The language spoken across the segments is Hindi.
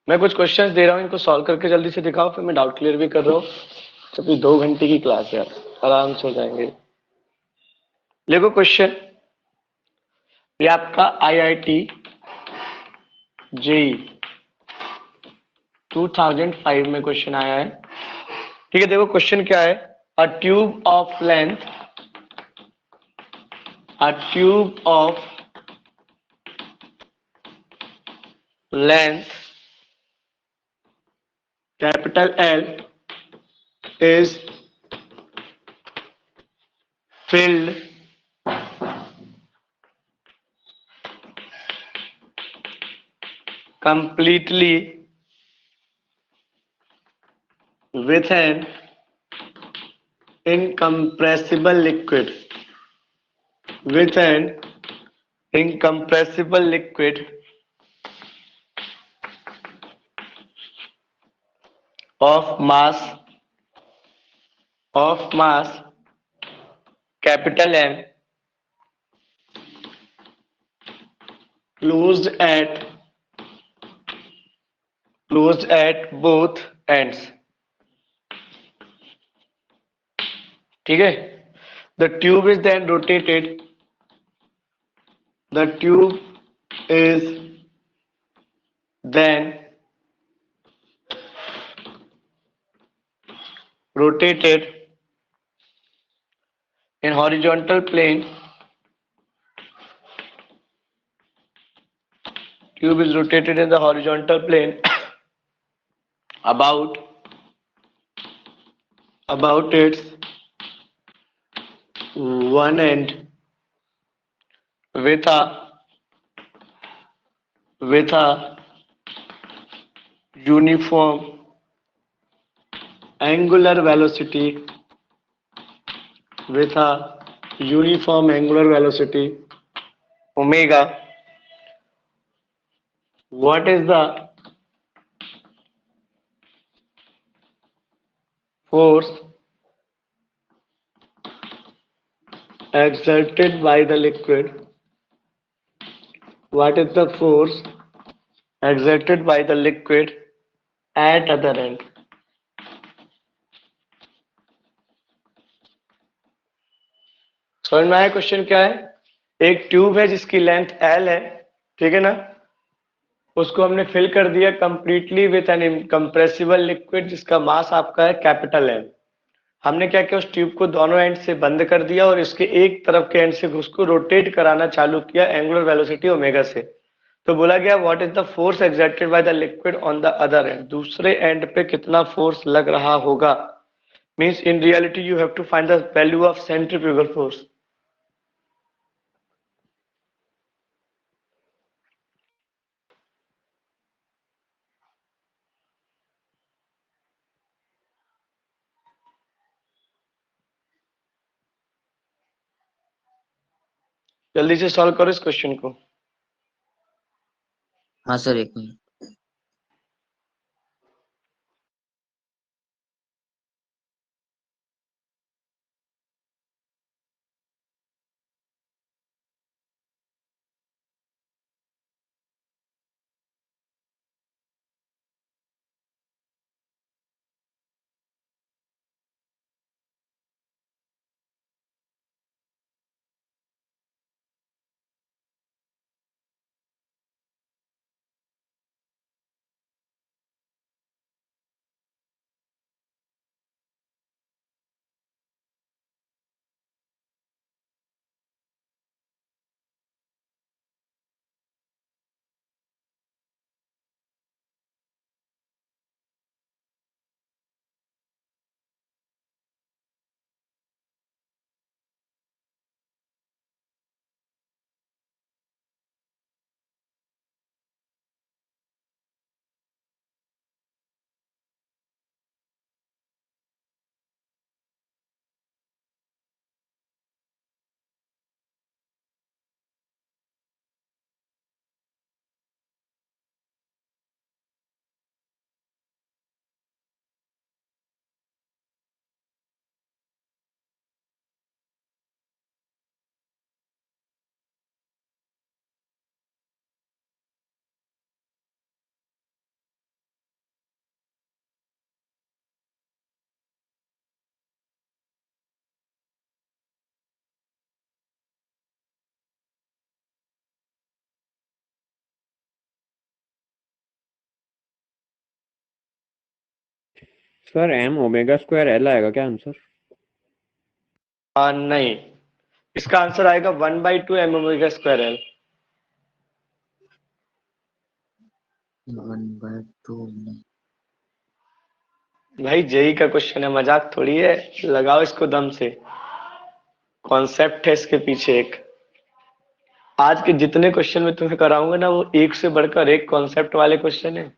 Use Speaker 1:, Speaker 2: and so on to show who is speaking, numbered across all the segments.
Speaker 1: मैं कुछ क्वेश्चंस दे रहा हूँ, इनको सॉल्व करके जल्दी से दिखाओ, फिर मैं डाउट क्लियर भी कर रहा हूँ। तभी 2 घंटे की क्लास है यार, आराम से हो जाएंगे। देखो क्वेश्चन, ये आपका IIT जेई 2005 में क्वेश्चन आया है। ठीक है, देखो क्वेश्चन क्या है। A tube of length, a tube of length capital L is filled completely with an incompressible liquid, with an incompressible liquid of mass capital M, closed at both ends. ठीक है, the tube is then rotated, the tube is then rotated in horizontal plane, tube is rotated in the horizontal plane about its one end with a uniform angular velocity, with a uniform angular velocity omega. What is the force exerted by the liquid? What is the force exerted by the liquid at other end? समझ में आया क्वेश्चन क्या है? एक ट्यूब है जिसकी लेंथ L है, ठीक है ना, उसको हमने फिल कर दिया completely with an incompressible liquid जिसका मास आपका है कैपिटल M। हमने क्या किया, उस ट्यूब को दोनों एंड से बंद कर दिया और इसके एक तरफ के एंड से उसको रोटेट कराना चालू किया एंगुलर वेलोसिटी ओमेगा से। तो बोला गया what is the force exerted by the liquid on the other end, दूसरे एंड पे कितना फोर्स लग रहा होगा। Means in reality you have to find the value of centrifugal force. जल्दी से सॉल्व करो इस क्वेश्चन को।
Speaker 2: हाँ सर, एक minute. Sir m omega square L आएगा क्या आंसर?
Speaker 1: नहीं, इसका आंसर आएगा 1/2 m⍵²L।
Speaker 3: 1/2।
Speaker 1: भाई जेई का क्वेश्चन है, मजाक थोड़ी है, लगाओ इसको दम से, कॉन्सेप्ट है इसके पीछे एक। आज के जितने क्वेश्चन मैं तुम्हें कराऊंगा ना, वो एक से बढ़कर एक कॉन्सेप्ट वाले क्वेश्चन है।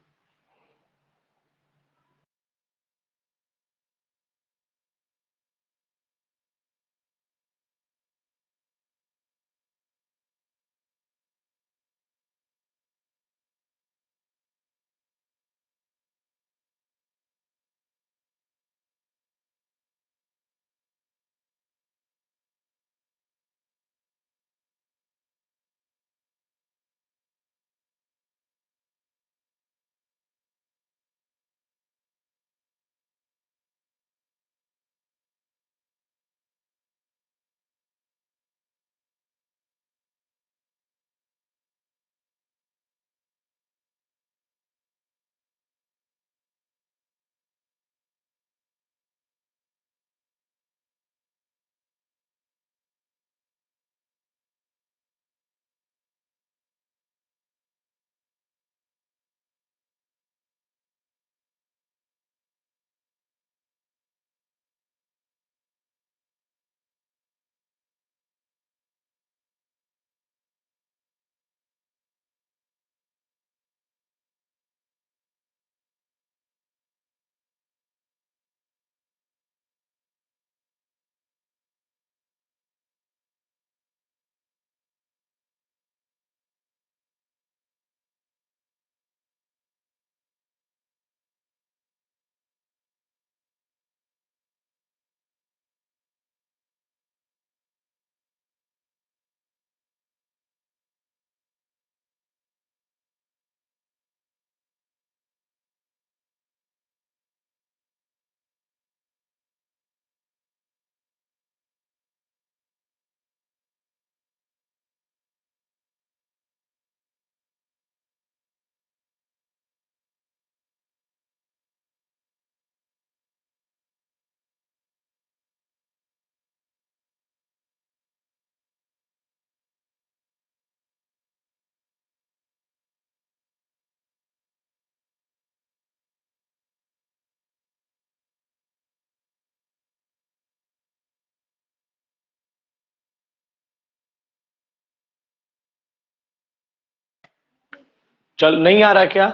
Speaker 1: चल, नहीं आ रहा क्या?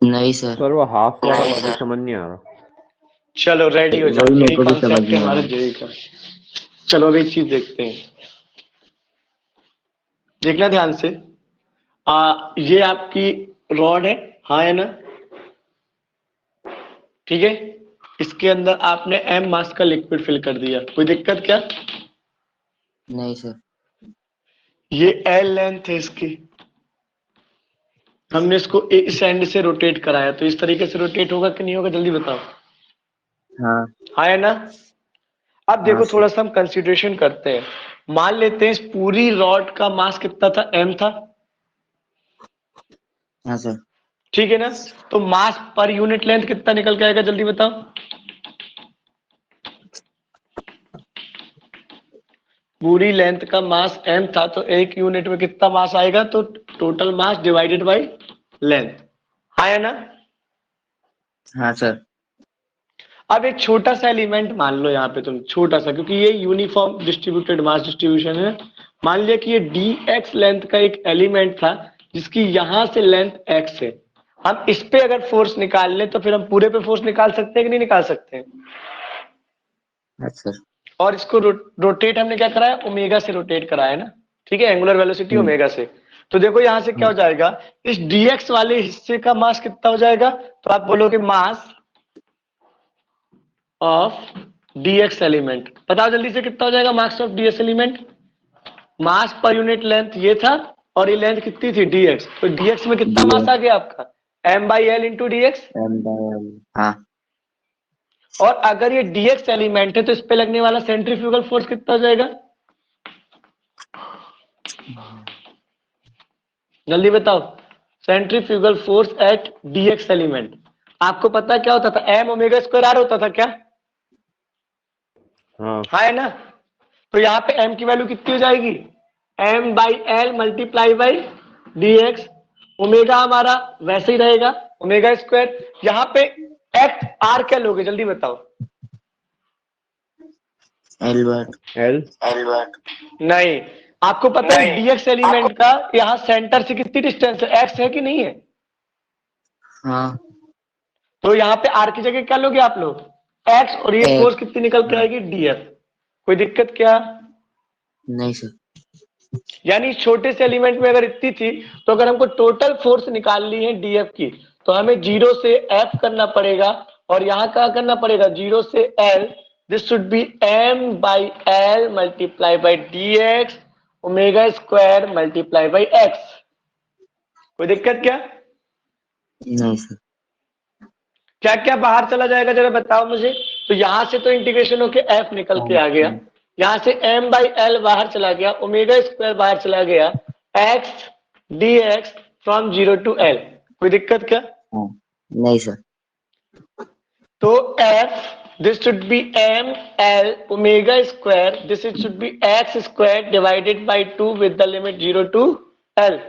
Speaker 3: नहीं सर।
Speaker 2: सर वो हाफ वाला मुझे समझ नहीं आ रहा।
Speaker 1: चलो रेडी हो जाओ,
Speaker 3: वही मेरे
Speaker 1: यही
Speaker 3: को भी समझ
Speaker 1: कॉन्सेप्ट है
Speaker 3: नहीं आ
Speaker 1: हमारे
Speaker 3: रहा।
Speaker 1: जेई का। चलो अब एक चीज देखते हैं, देखना ध्यान से। ये आपकी रॉड है, हाँ है ना? ठीक है, इसके अंदर आपने m मास का लिक्विड फिल कर दिया, कोई दिक्कत क्या?
Speaker 3: नहीं सर।
Speaker 1: ये l लेंथ है इसकी, हमने इसको इस एंड से रोटेट कराया, तो इस तरीके से रोटेट होगा कि नहीं होगा, जल्दी बताओ।
Speaker 3: हाँ
Speaker 1: हाँ है ना? अब
Speaker 3: हाँ
Speaker 1: देखो
Speaker 3: सर।
Speaker 1: थोड़ा सा हम कंसिडरेशन करते हैं, मान लेते हैं इस पूरी रॉड का मास कितना था, m था।
Speaker 3: हाँ सर।
Speaker 1: ठीक है ना? तो मास पर यूनिट लेंथ कितना निकल के आएगा, जल्दी बताओ। पूरी लेंथ का मास m था, तो एक यूनिट में कितना मास आएगा, तो total mass divided by length, हाँ है ना?
Speaker 3: हाँ सर।
Speaker 1: अब एक छोटा सा एलिमेंट मान लो यहाँ पे तुम, छोटा सा, क्योंकि ये यूनिफॉर्म डिस्ट्रीब्यूटेड मास डिस्ट्रीब्यूशन है। मान लिया कि ये dx लेंथ का एक एलिमेंट था, जिसकी यहां से लेंथ x है। हम इस पे अगर फोर्स निकाल लें, तो फिर हम पूरे पे फोर्स निकाल सकते हैं कि नहीं निकाल सकते हैं?
Speaker 3: हाँ सर।
Speaker 1: और इसको रोटेट हमने क्या कराया, ओमेगा से रोटेट कराया ना। ठीक है, एंगुलर वेलोसिटी
Speaker 3: हम्म।
Speaker 1: ओमेगा से। तो देखो यहां से क्या
Speaker 3: हाँ।
Speaker 1: हो जाएगा, इस dx वाले हिस्से का मास कितना हो जाएगा, तो आप बोलोगे मास ऑफ dx एलिमेंट, बताओ जल्दी से कितना हो जाएगा mass of dx element. Mass per unit length ये था, और ये लेंथ कितनी थी, dx, तो dx में कितना मास
Speaker 3: dx
Speaker 1: आ गया आपका, m/l इंटू dx।
Speaker 3: m/l। हाँ
Speaker 1: और अगर ये dx एलिमेंट है, तो इस पे लगने वाला सेंट्रीफ्यूगल फोर्स कितना हो जाएगा, जल्दी बताओ। Centrifugal force at dx element, आपको पता है क्या होता था, एम ओमेगा स्क्वायर आर होता था क्या?
Speaker 2: हाँ
Speaker 1: हाँ है ना? तो यहाँ पे m की वैल्यू कितनी हो जाएगी, m by L multiply by D X. Omega हमारा वैसे ही रहेगा ओमेगा स्क्वायर। यहाँ पे एक्स आर क्या लोगे जल्दी बताओ?
Speaker 3: एल बार।
Speaker 2: एल।
Speaker 1: नहीं, आपको पता है डीएक्स एलिमेंट का यहाँ सेंटर से कितनी डिस्टेंस है, एक्स है कि नहीं है?
Speaker 3: हाँ
Speaker 1: तो यहाँ पे आर की जगह क्या लोगे आप लोग, एक्स, और ये
Speaker 3: एक।
Speaker 1: फोर्स कितनी निकल के आएगी, डीएफ। कोई दिक्कत क्या?
Speaker 3: नहीं सर।
Speaker 1: यानी छोटे से एलिमेंट में अगर इतनी थी, तो अगर हमको टोटल फोर्स निकालनी है डीएफ की, तो हमें जीरो से एफ करना पड़ेगा, और यहाँ क्या करना पड़ेगा, जीरो से L. This should be M by L multiply by D X omega square multiply by X. कोई दिक्कत क्या?
Speaker 3: नहीं सर।
Speaker 1: क्या क्या बाहर चला जाएगा जरा बताओ मुझे। तो यहां से तो इंटीग्रेशन होके एफ निकल के आ गया, यहां से एम बाई एल बाहर चला गया, ओमेगा स्क्वायर बाहर चला गया, X D X from zero to L. कोई दिक्कत क्या?
Speaker 3: हाँ नहीं सर।
Speaker 1: तो F, this should be M L omega square, this is should be X square divided by 2 with the limit zero to L.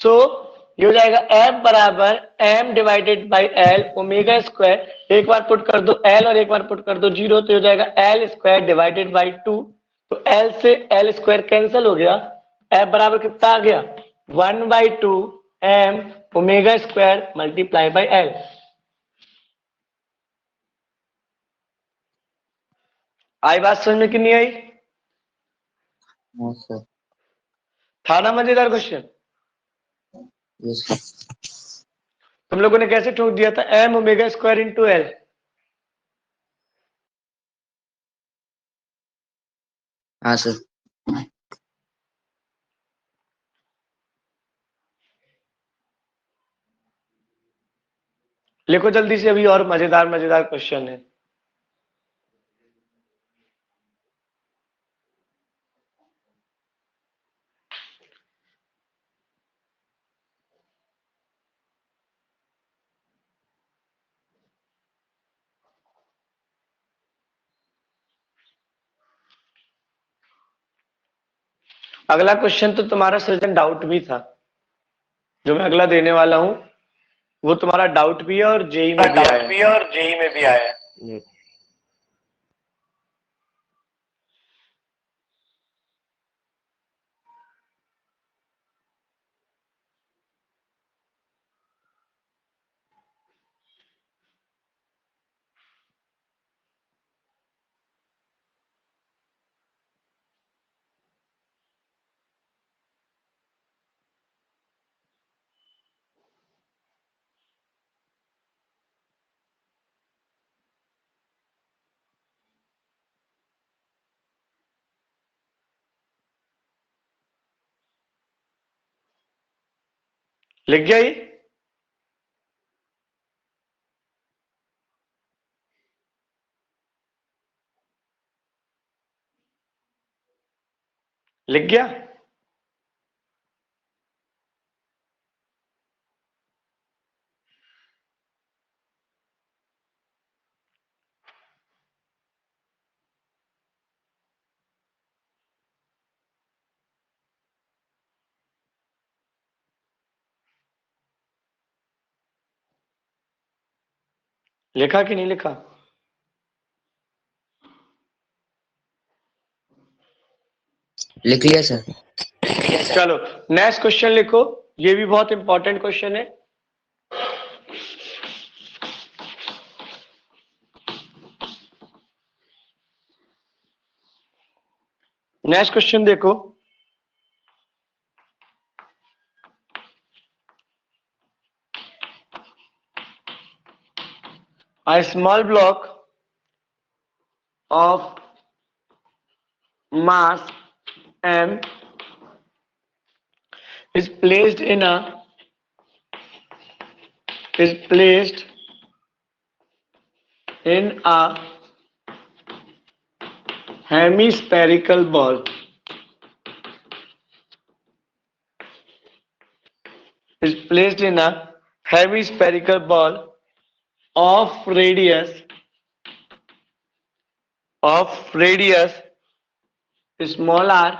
Speaker 1: So ये हो जाएगा एफ बराबर M divided by L omega square. एक बार पुट कर दो एल और एक बार पुट कर दो जीरो, तो हो जाएगा एल स्क्वायर डिवाइडेड बाई 2। तो एल से एल स्क्वायर कैंसिल हो गया, एफ बराबर कितना आ गया, 1/2 M omega square multiply by L. आई बात समझ में कि नहीं आई?
Speaker 3: हाँ सर।
Speaker 1: था ना मजेदार क्वेश्चन?
Speaker 3: Yes sir.
Speaker 1: तुम लोगों ने कैसे ठोक दिया था, M omega square into L.
Speaker 3: हाँ सर।
Speaker 1: लिखो जल्दी से, अभी और मजेदार मजेदार क्वेश्चन है। अगला क्वेश्चन तो तुम्हारा सृजन डाउट भी था, जो मैं अगला देने वाला हूं वो तुम्हारा डाउट भी है और जेई में भी आया है।
Speaker 2: ये
Speaker 1: लिख गया ये? लिख गया? लिखा कि नहीं लिखा?
Speaker 3: लिख लिया सर।
Speaker 1: चलो नेक्स्ट क्वेश्चन लिखो, ये भी बहुत इंपॉर्टेंट क्वेश्चन है। नेक्स्ट क्वेश्चन देखो, a small block of mass m is placed in a hemispherical ball, is placed in a hemispherical ball of radius small r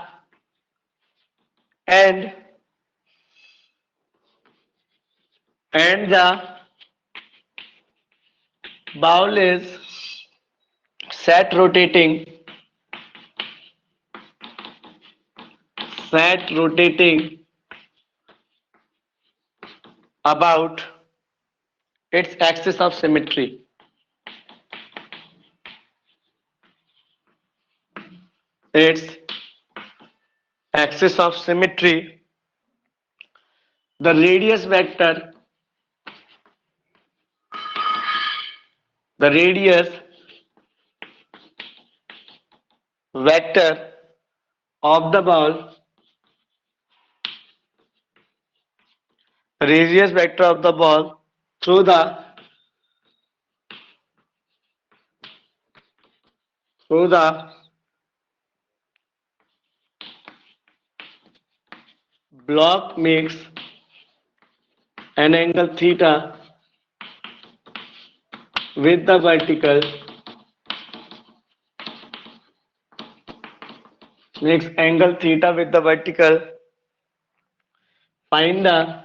Speaker 1: and the ball is set rotating about its axis of symmetry. Its axis of symmetry, the radius vector, of the ball, radius vector of the ball through the block makes an angle theta with the vertical, find the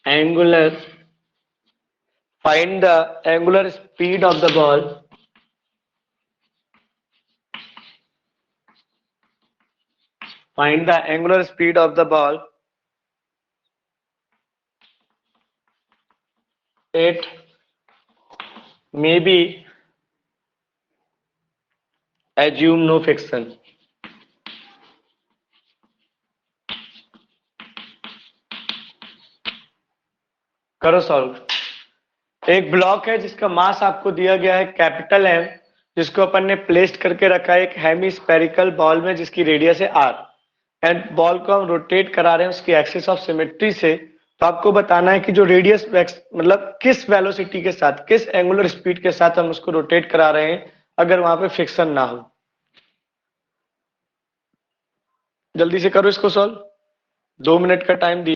Speaker 1: angular speed of the ball it may be assume no friction. करो सॉल्व। एक ब्लॉक है जिसका मास आपको दिया गया है कैपिटल एम, जिसको अपन ने प्लेस्ड करके रखा है एक हेमिस्फेरिकल बॉल में जिसकी रेडियस है आर, एंड बॉल को हम रोटेट करा रहे हैं उसकी एक्सिस ऑफ सिमेट्री से। तो आपको बताना है कि जो रेडियस मतलब किस वेलोसिटी के साथ, किस एंगुलर स्पीड के साथ हम उसको रोटेट करा रहे हैं अगर वहां पे फ्रिक्शन ना हो। जल्दी से करो इसको सॉल्व, 2 मिनट का टाइम दिया।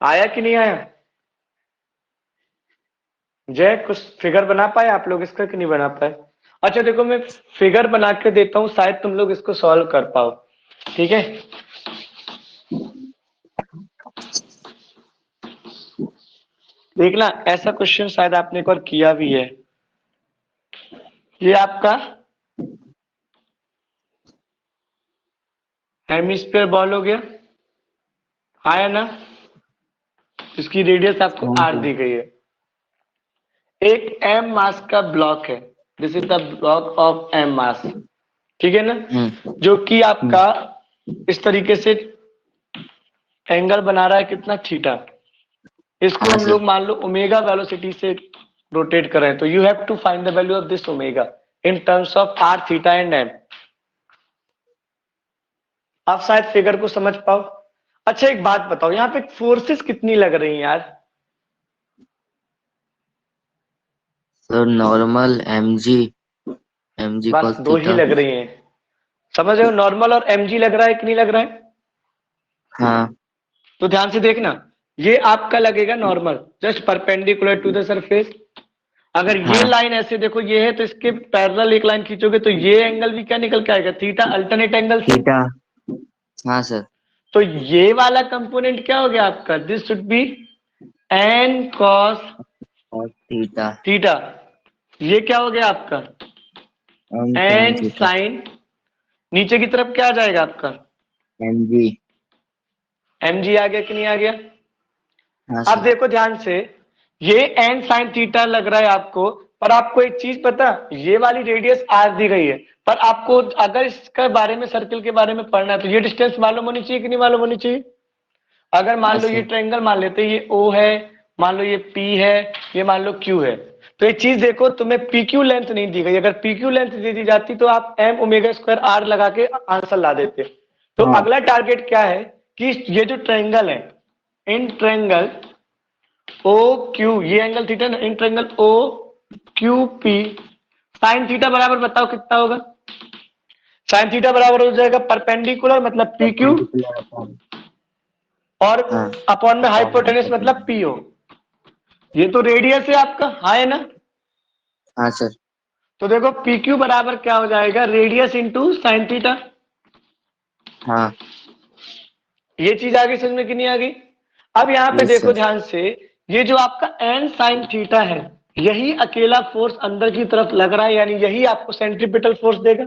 Speaker 1: आया कि नहीं आया? जय, कुछ फिगर बना पाए आप लोग इसका कि नहीं बना पाए? अच्छा देखो, मैं फिगर बना के देता हूं, शायद तुम लोग इसको सॉल्व कर पाओ। ठीक है, देखना ऐसा क्वेश्चन शायद आपने एक बार किया भी है। ये आपका हेमिस्फीयर बॉल हो गया, आया ना? इसकी रेडियस आपको आर दी गई है। एक एम मास का ब्लॉक है, this is the block of M mass, ठीक है ना? जो कि आपका इस तरीके से एंगल बना रहा है कितना, थीटा। इसको हम लोग मान लो ओमेगा वेलोसिटी से रोटेट कर रहे हैं, तो you have to find the value of this omega in terms of R theta and M. आप शायद फिगर को समझ पाओ। अच्छा एक बात बताओ, यहाँ पे फोर्सेस कितनी लग रही हैं यार?
Speaker 3: सर नॉर्मल एमजी
Speaker 1: बस
Speaker 3: कॉस
Speaker 1: दो ही
Speaker 3: थीटा।
Speaker 1: लग रही हैं, समझ रहे हो? नॉर्मल और एमजी लग रहा है कि नहीं लग रहा है?
Speaker 3: हाँ
Speaker 1: तो ध्यान से देखना, ये आपका लगेगा normal, just perpendicular to the surface. अगर ये
Speaker 3: हाँ
Speaker 1: लाइन ऐसे देखो, ये है तो इसके पैरेलल एक लाइन खींचोगे तो ये एंगल भी क्या निकल के आएगा? थीटा, अल्टरनेट एंगल से।
Speaker 3: थीटा। हाँ सर।
Speaker 1: तो ये वाला कंपोनेंट क्या हो गया आपका? This should be N cos
Speaker 3: और थीटा।
Speaker 1: थीटा। ये क्या हो गया आपका?
Speaker 3: M sine
Speaker 1: N
Speaker 3: theta.
Speaker 1: Sine, नीचे की तरफ क्या आ जाएगा आपका?
Speaker 3: एमजी।
Speaker 1: एमजी आ गया कि नहीं आ गया?
Speaker 3: हाँ
Speaker 1: अब
Speaker 3: सर।
Speaker 1: देखो ध्यान से, ये एन साइन थीटा लग रहा है आपको, पर आपको एक चीज पता, ये वाली रेडियस आर दी गई है, पर आपको अगर इसके बारे में, सर्कल के बारे में पढ़ना है तो ये डिस्टेंस मालूम होनी चाहिए कि नहीं मालूम होनी चाहिए? अगर
Speaker 3: हाँ
Speaker 1: मान लो ये
Speaker 3: सर।
Speaker 1: ट्रायंगल मान लेते हैं, ये ओ है, मान लो ये पी है, ये मान लो क्यू है, तो एक चीज देखो, तुम्हें पी क्यू लेंथ नहीं दी गई। अगर पी क्यू लेंथ दे दी जाती तो आप एम ओमेगा स्क्वायर आर लगा के आंसर ला देते। तो
Speaker 3: हाँ
Speaker 1: अगला टारगेट क्या है कि ये जो ट्रायंगल है, इन ट्रायंगल ओ क्यू, ये एंगल थीटा ना, in triangle O Q P sine theta बराबर बताओ कितना होगा? साइन थीटा बराबर हो जाएगा परपेंडिकुलर मतलब पी क्यू,
Speaker 3: परपेंडिकुलर अपॉन।
Speaker 1: और
Speaker 3: हाँ
Speaker 1: अपॉन में
Speaker 3: अपॉन
Speaker 1: हाइपोटेनस मतलब
Speaker 3: हाइपोटेनस।
Speaker 1: पी हो। ये तो रेडियस है आपका, हाँ है ना?
Speaker 3: हाँ सर।
Speaker 1: तो देखो पी क्यू बराबर क्या हो जाएगा? Radius into sine theta.
Speaker 3: हाँ।
Speaker 1: ये चीज आगे समझ में कि नहीं आ गई? अब यहाँ पे
Speaker 3: यस
Speaker 1: देखो
Speaker 3: सर।
Speaker 1: ध्यान से, ये जो आपका एन साइन थीटा है, यही अकेला फोर्स अंदर की तरफ लग रहा है, यानी यही आपको सेंट्रीपिटल फोर्स देगा।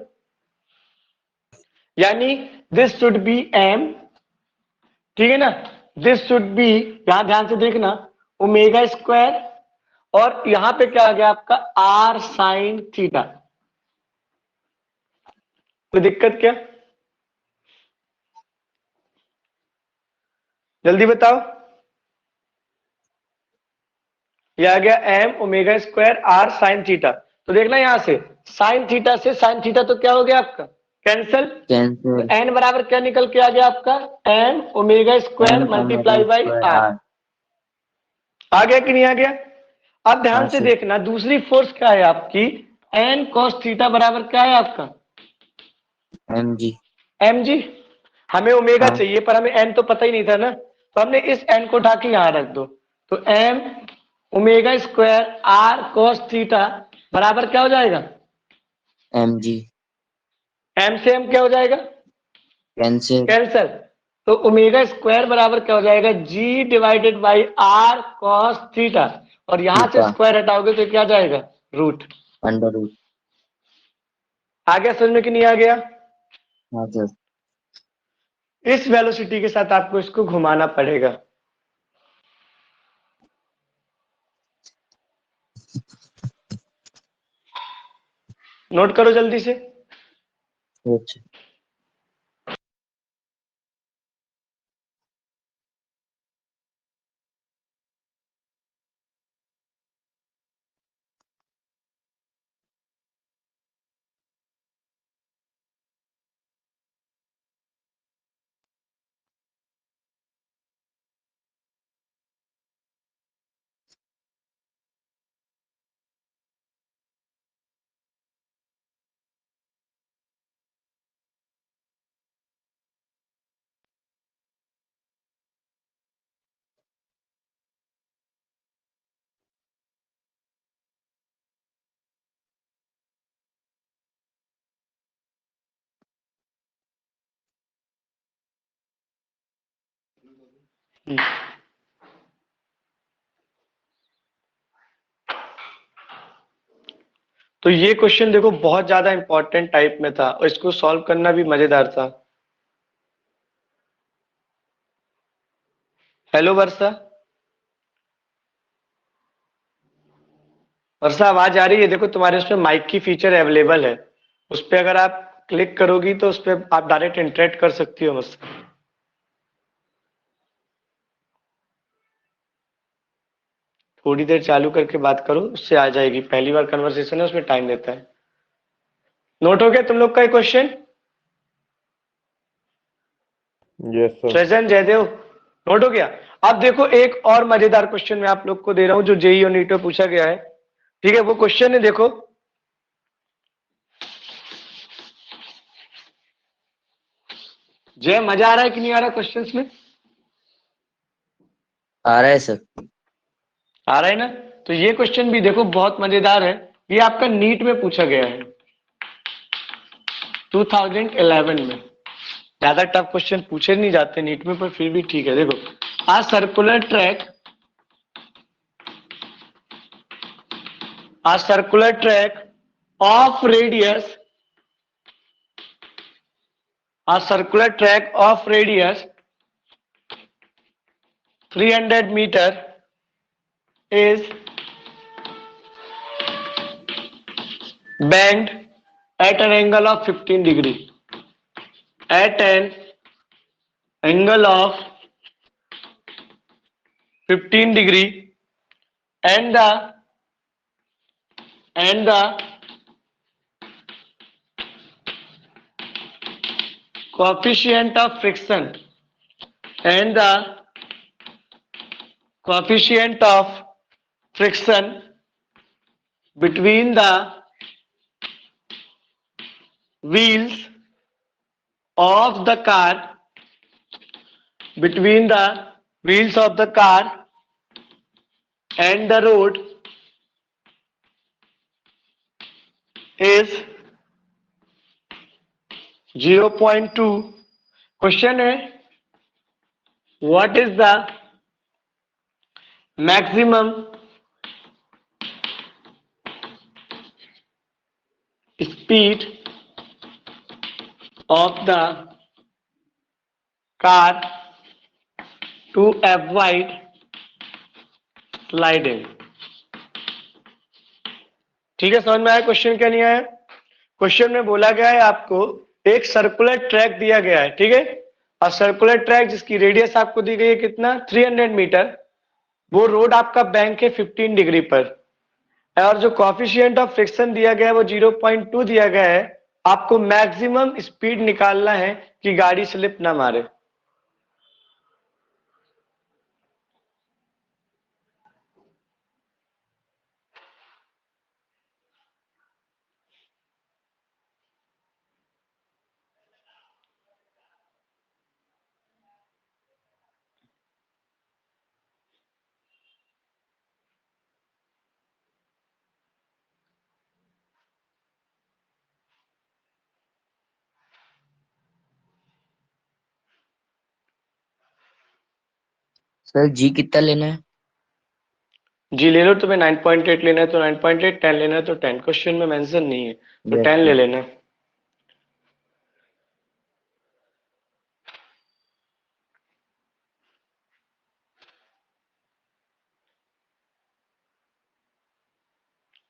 Speaker 1: यानी दिस शुड बी एम, ठीक है ना? दिस शुड बी, यहां ध्यान से देखना, ओमेगा स्क्वायर, और यहां पे क्या आ गया आपका? R sine theta. कोई दिक्कत क्या? जल्दी बताओ। ये आ गया M omega square R sine theta. तो देखना यहां से साइन थीटा तो क्या हो गया आपका? कैंसल। तो
Speaker 3: कैंसिल।
Speaker 1: एन बराबर क्या निकल के आ गया आपका? M omega square
Speaker 3: M omega
Speaker 1: multiply by
Speaker 3: square
Speaker 1: R.
Speaker 3: R.
Speaker 1: आ गया कि नहीं आ गया? अब ध्यान
Speaker 3: हाँ
Speaker 1: से
Speaker 3: सर।
Speaker 1: देखना, दूसरी फोर्स क्या है आपकी? एन कॉस थीटा बराबर क्या है आपका?
Speaker 3: एमजी।
Speaker 1: M G. हमें ओमेगा
Speaker 3: हाँ
Speaker 1: चाहिए, पर हमें एन तो पता ही नहीं था ना, तो हमने इस एन को उठा के यहां रख दो। तो M omega square R cos theta बराबर क्या हो जाएगा?
Speaker 3: एमजी।
Speaker 1: एम से एम क्या हो जाएगा?
Speaker 3: कैंसिल।
Speaker 1: कैंसल। तो ओमेगा स्क्वायर बराबर क्या हो जाएगा? G divided by R cos theta, और यहां से
Speaker 3: थीटा।
Speaker 1: स्क्वायर हटाओगे तो क्या जाएगा? रूट।
Speaker 3: Under root.
Speaker 1: आ गया समझ में कि नहीं आ गया?
Speaker 3: हाँ सर।
Speaker 1: इस वेलोसिटी के साथ आपको इसको घुमाना पड़ेगा। नोट करो जल्दी से।
Speaker 3: अच्छा।
Speaker 1: तो ये क्वेश्चन देखो बहुत ज्यादा इंपॉर्टेंट टाइप में था, और इसको सॉल्व करना भी मजेदार था। हेलो वर्षा। वर्षा आवाज आ रही है? देखो तुम्हारे उसमें माइक की फीचर अवेलेबल है, उस पर अगर आप क्लिक करोगी तो उस पर आप डायरेक्ट इंटरेक्ट कर सकती हो मुझसे। थोड़ी देर चालू करके बात करो, उससे आ जाएगी। पहली बार कन्वर्सेशन है, उसमें टाइम लेता है। नोट हो गया तुम लोग का ये क्वेश्चन?
Speaker 2: Yes sir.
Speaker 1: सृजन, जयदेव, नोट हो गया? अब देखो एक और मजेदार क्वेश्चन मैं आप लोग को दे रहा हूं जो जेई और नीट में पूछा गया है। ठीक है, वो क्वेश्चन है, देखो। जय, मजा आ रहा है कि नहीं आ रहा क्वेश्चंस में?
Speaker 3: आ रहा है सर।
Speaker 1: आ रहा है ना? तो ये क्वेश्चन भी देखो बहुत मजेदार है। ये आपका नीट में पूछा गया है 2011 में। ज्यादा टफ क्वेश्चन पूछे नहीं जाते नीट में, पर फिर भी ठीक है। देखो, आ circular track, a circular track of radius, a circular track of radius 300 meter is bent at an angle of 15 degree, at an angle of 15 degree, and the coefficient of friction, and the coefficient of friction between the wheels of the car, between the wheels of the car and the road is 0.2. Question है, what is the maximum speed of the car to avoid sliding? ठीक है, समझ में आया क्वेश्चन क्या नहीं आया? क्वेश्चन में बोला गया है आपको एक सर्कुलर ट्रैक दिया गया है, ठीक है, और सर्कुलर ट्रैक जिसकी रेडियस आपको दी गई है कितना, 300 मीटर। वो रोड आपका बैंक है 15 डिग्री पर, और जो कॉफिशिएंट ऑफ फ्रिक्शन दिया गया है वो 0.2 दिया गया है। आपको मैक्सिमम स्पीड निकालना है कि गाड़ी स्लिप ना मारे।
Speaker 3: सर जी कितना लेना है?
Speaker 1: जी ले लो, तुम्हें 9.8 लेना है तो 9.8, 10 लेना है तो 10। क्वेश्चन में मेंशन नहीं है तो
Speaker 3: यस
Speaker 1: 10 ले
Speaker 3: सर।
Speaker 1: लेना।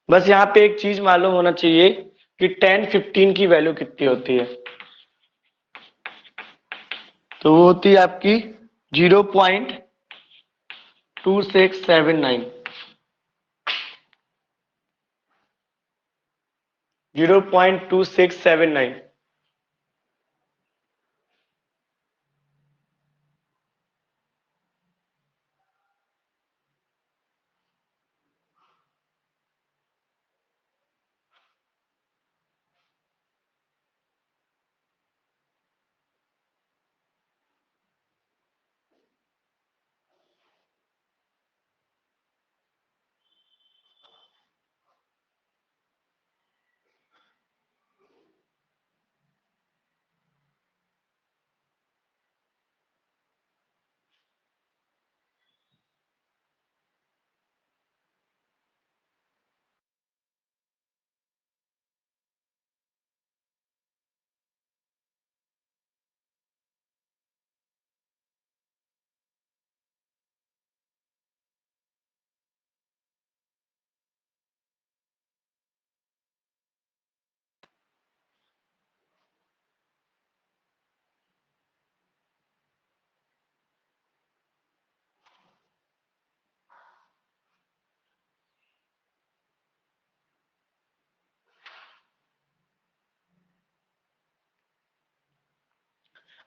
Speaker 1: बस यहाँ पे एक चीज मालूम होना चाहिए कि 10, 15 की वैल्यू कितनी होती है। तो वो होती है आपकी 0.2679, 0.2679।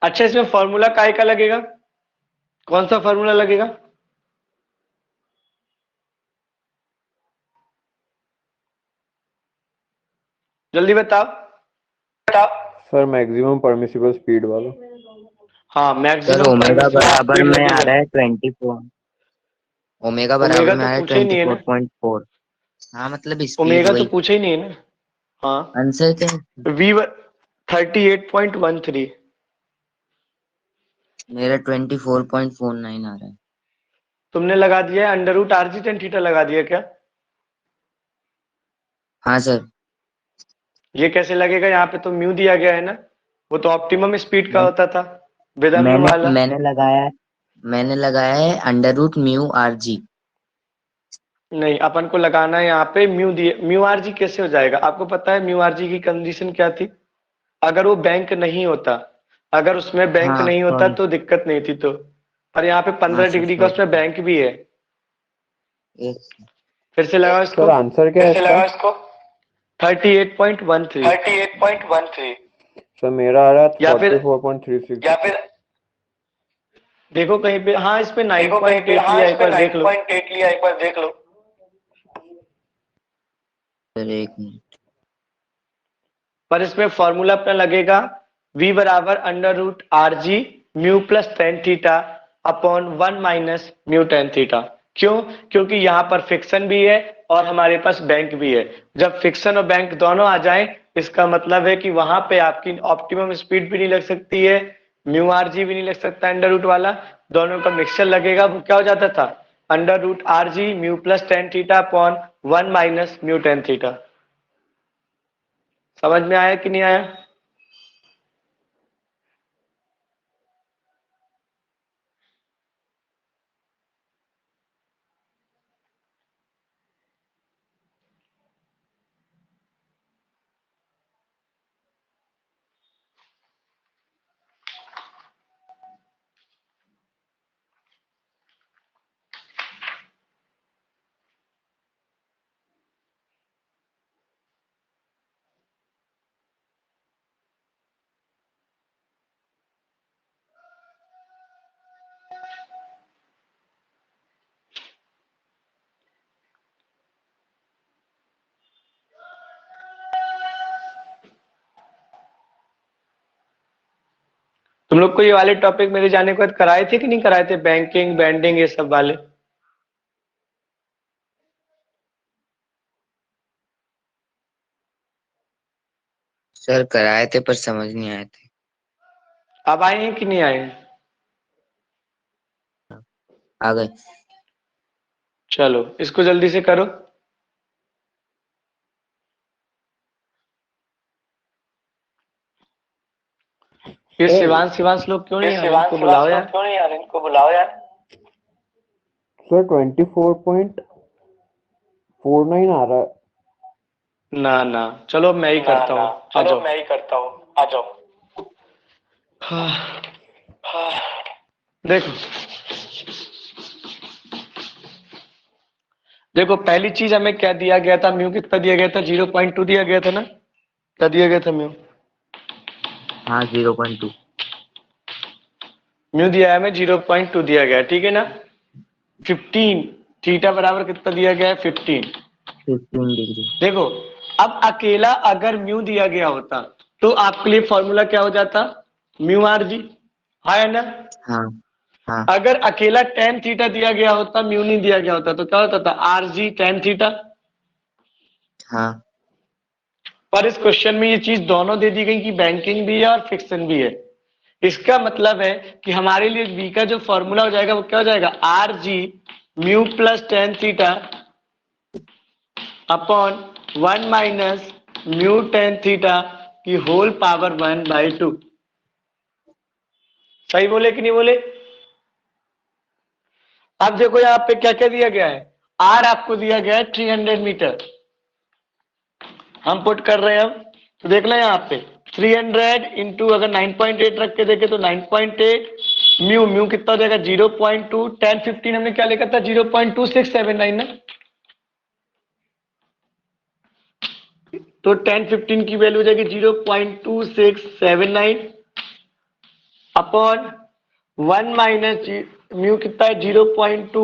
Speaker 1: अच्छा, इसमें फॉर्मूला काय का लगेगा? कौन सा फॉर्मूला लगेगा? जल्दी बताओ।
Speaker 2: सर मैक्सिमम परमिसिबल स्पीड वाला।
Speaker 1: हाँ,
Speaker 3: सर
Speaker 1: मैक्सिमम
Speaker 3: ओमेगा
Speaker 1: परमिसिबल
Speaker 3: बराबर
Speaker 1: स्पीड
Speaker 3: में आ
Speaker 1: लगेगा।
Speaker 3: रहा है 24। ओमेगा बराबर
Speaker 1: ओमेगा
Speaker 3: में
Speaker 1: तो
Speaker 3: आ रहा है
Speaker 1: पूछा ही नहीं है ना।
Speaker 3: 24.4। हाँ मतलब स्पीड
Speaker 1: ओमेगा तो
Speaker 3: वही।
Speaker 1: पूछा ही नहीं है ना। हाँ,
Speaker 3: आंसर क्या है?
Speaker 1: वी 38.13।
Speaker 3: मेरा 24.49 आ रहा है।
Speaker 1: तुमने लगा दिया है under root R G tan theta लगा दिया क्या?
Speaker 3: हाँ सर।
Speaker 1: ये कैसे लगेगा? यहाँ पे तो म्यू दिया गया है ना। वो तो ऑप्टिमम स्पीड का
Speaker 3: मैं,
Speaker 1: होता था विदा म्यू
Speaker 3: मैंने
Speaker 1: वाला।
Speaker 3: मैंने लगाया है under root mu R G.
Speaker 1: नहीं, अपन को लगाना है यहाँ पे म्यू दिए। म्यू आर जी कैसे हो जाएगा? आपको पता है म्यू आर जी की कंडीशन क्या थी? अगर वो बैंक नहीं होता, अगर उसमें बैंक
Speaker 3: हाँ
Speaker 1: नहीं होता
Speaker 3: सॉरी।
Speaker 1: तो दिक्कत नहीं थी तो। और यहाँ पे
Speaker 3: हाँ
Speaker 1: 15
Speaker 3: सर
Speaker 1: डिग्री का
Speaker 3: सॉरी।
Speaker 1: उसमें बैंक भी है।
Speaker 3: यस।
Speaker 1: फिर से लगाओ इसको।
Speaker 2: सर आंसर क्या
Speaker 1: फिर
Speaker 2: है
Speaker 1: से
Speaker 2: इसका?
Speaker 1: लगाओ इसको। 38.13। 38.13।
Speaker 2: सर मेरा आ रहा है
Speaker 1: या फिर
Speaker 2: 44.36।
Speaker 1: या फिर देखो कहीं पे, हाँ इस पे 9.8 लिया, एक बार देख लो।
Speaker 4: 9.8 लिया, एक बार देख लो।
Speaker 3: सर एक मिनट।
Speaker 1: पर इसमें फॉर्मूला अपना लगेगा v बराबर under root R G mu plus tan theta upon 1 - mu tan theta. क्यों? क्योंकि यहाँ पर फिक्सन भी है और हमारे पास बैंक भी है। जब फिक्सन और बैंक दोनों आ जाएं, इसका मतलब है कि वहां पे आपकी ऑप्टिमम स्पीड भी नहीं लग सकती है, म्यू आर जी भी नहीं लग सकता अंडर रूट वाला। दोनों का मिक्सचर लगेगा। वो क्या हो जाता था? Under root R G mu plus tan theta upon 1 - mu tan theta. समझ में आया कि नहीं आया? तुम लोग को ये वाले टॉपिक मेरे जाने के बाद कराए थे कि नहीं कराए थे? बैंकिंग, बैंडिंग, ये सब वाले।
Speaker 3: सर कराए थे पर समझ नहीं आए थे।
Speaker 1: अब आए हैं कि नहीं आए हैं?
Speaker 3: आ गए।
Speaker 1: चलो इसको जल्दी से करो। ये शिवांश शिवांश लोग क्यों
Speaker 4: ये
Speaker 1: नहीं आ रहे?
Speaker 4: शिवांश
Speaker 1: इनको बुलाओ
Speaker 4: शिवांश लोग
Speaker 1: यार।
Speaker 4: क्यों नहीं आ रहे? इनको बुलाओ यार।
Speaker 2: सर 24.49 आ रहा है।
Speaker 1: ना ना, चलो मैं ही
Speaker 4: ना
Speaker 1: करता
Speaker 4: ना,
Speaker 1: हूँ, आ
Speaker 4: चलो
Speaker 1: जाओ।
Speaker 4: मैं ही करता हूँ, आ जाओ।
Speaker 1: हाँ,
Speaker 4: हाँ,
Speaker 1: देखो देखो, पहली चीज हमें क्या दिया गया था? म्यू कितना दिया गया था? 0.2 दिया गया था ना। क्या दिया गया था म्यू?
Speaker 3: हाँ 0.2।
Speaker 1: म्यू दिया है हमें 0.2 दिया गया है, ठीक है ना। 15 थीटा बराबर कितना दिया गया है? 15।
Speaker 3: 15 डिग्री।
Speaker 1: देखो, अब अकेला अगर म्यू दिया गया होता तो आपके लिए फॉर्मूला क्या हो जाता? म्यू आर जी। है ना।
Speaker 3: हाँ हाँ
Speaker 1: अगर अकेला टेन थीटा दिया गया होता, म्यू नहीं दिया गया होता, तो क्या होता था? Are G tan theta.
Speaker 3: हाँ।
Speaker 1: पर इस क्वेश्चन में ये चीज दोनों दे दी गई कि बैंकिंग भी है और फिक्सन भी है। इसका मतलब है कि हमारे लिए बी का जो फॉर्मूला हो जाएगा वो क्या हो जाएगा? Are G mu plus tan theta upon 1 - mu tan theta की होल पावर 1/2। सही बोले कि नहीं बोले? अब देखो यहाँ पे क्या क्या दिया गया है। आर आपको दिया गया है 300 मीटर। हम पुट कर रहे हैं अब, तो देखना यहाँ पे 300 इंटू अगर 9.8 रख के देखे तो 9.8 म्यू म्यू कितना हो जाएगा? 0.2 10 15 हमने क्या लिखा था? 0.2679 ना। तो 10 15 की वैल्यू हो जाएगी 0.2679 अपॉन 1 माइनस म्यू कितना है 0.2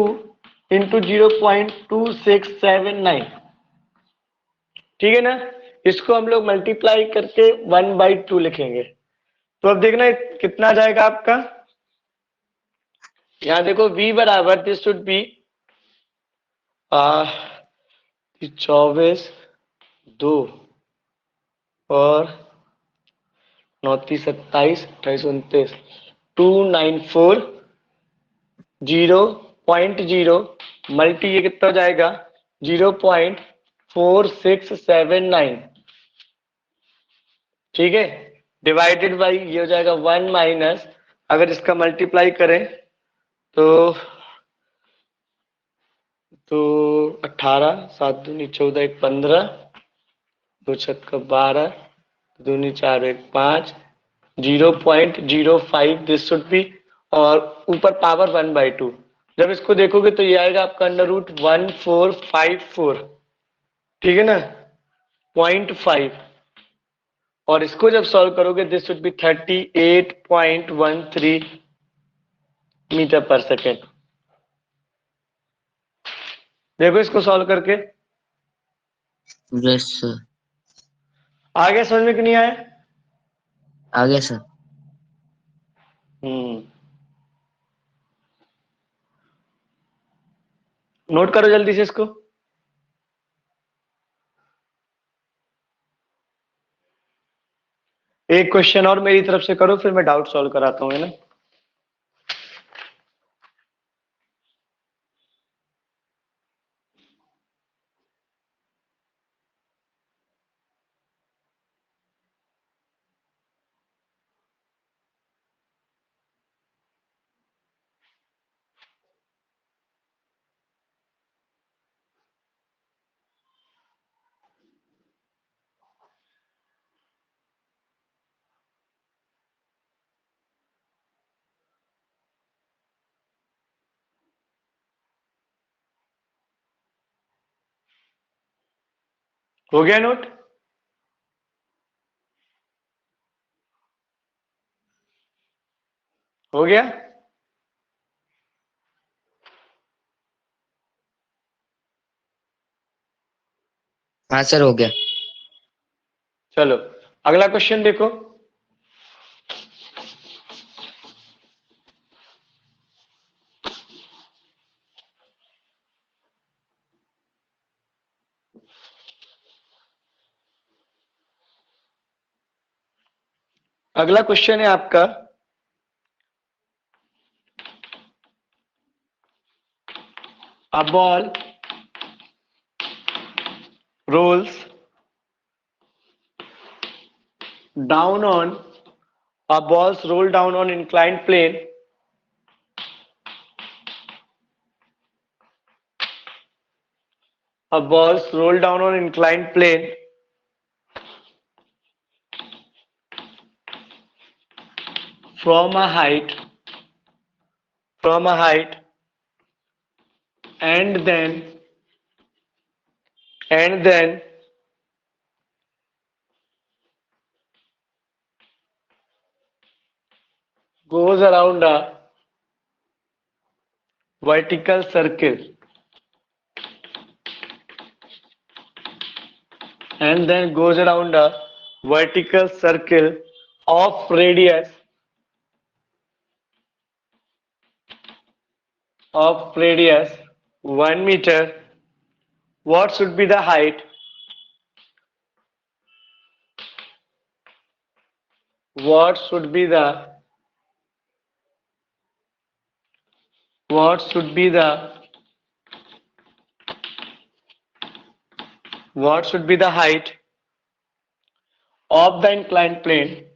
Speaker 1: इंटू 0.2679। ठीक है ना, इसको हम लोग मल्टीप्लाई करके 1/2 लिखेंगे। तो अब देखना कितना आ जाएगा आपका, यहां देखो v बराबर दिस शुड बी 24 2 और 9 27 28 29 294 0.0 मल्टी ये कितना हो जाएगा 0.4679। ठीक है, डिवाइडेड बाई ये हो जाएगा 1 माइनस, अगर इसका मल्टीप्लाई करें तो 18 7 दूनी 14 1 15 2 छक्का 12 दूनी 4 1 5 0.05 दिस शुड बी, और ऊपर पावर 1/2। जब इसको देखोगे तो ये आएगा आपका √1454। ठीक है ना, 0.5, और इसको जब सॉल्व करोगे दिस शुड बी 38.13 मीटर पर सेकेंड। देखो इसको सॉल्व करके
Speaker 3: यस सर।
Speaker 1: आ गया समझ में कि नहीं आया?
Speaker 3: आ गया सर।
Speaker 1: नोट करो जल्दी से इसको। एक क्वेश्चन और मेरी तरफ से करो, फिर मैं डाउट सॉल्व कराता हूँ, है ना। हो गया नोट? हो गया?
Speaker 3: हाँ सर हो गया।
Speaker 1: चलो अगला क्वेश्चन देखो। अगला क्वेश्चन है आपका, a ball rolls down on a balls roll down on inclined plane a balls roll down on inclined plane from a height and then goes around a vertical circle and then goes around a vertical circle of radius 1 meter. What should be the height? What should be the what should be the what should be the height of the inclined plane?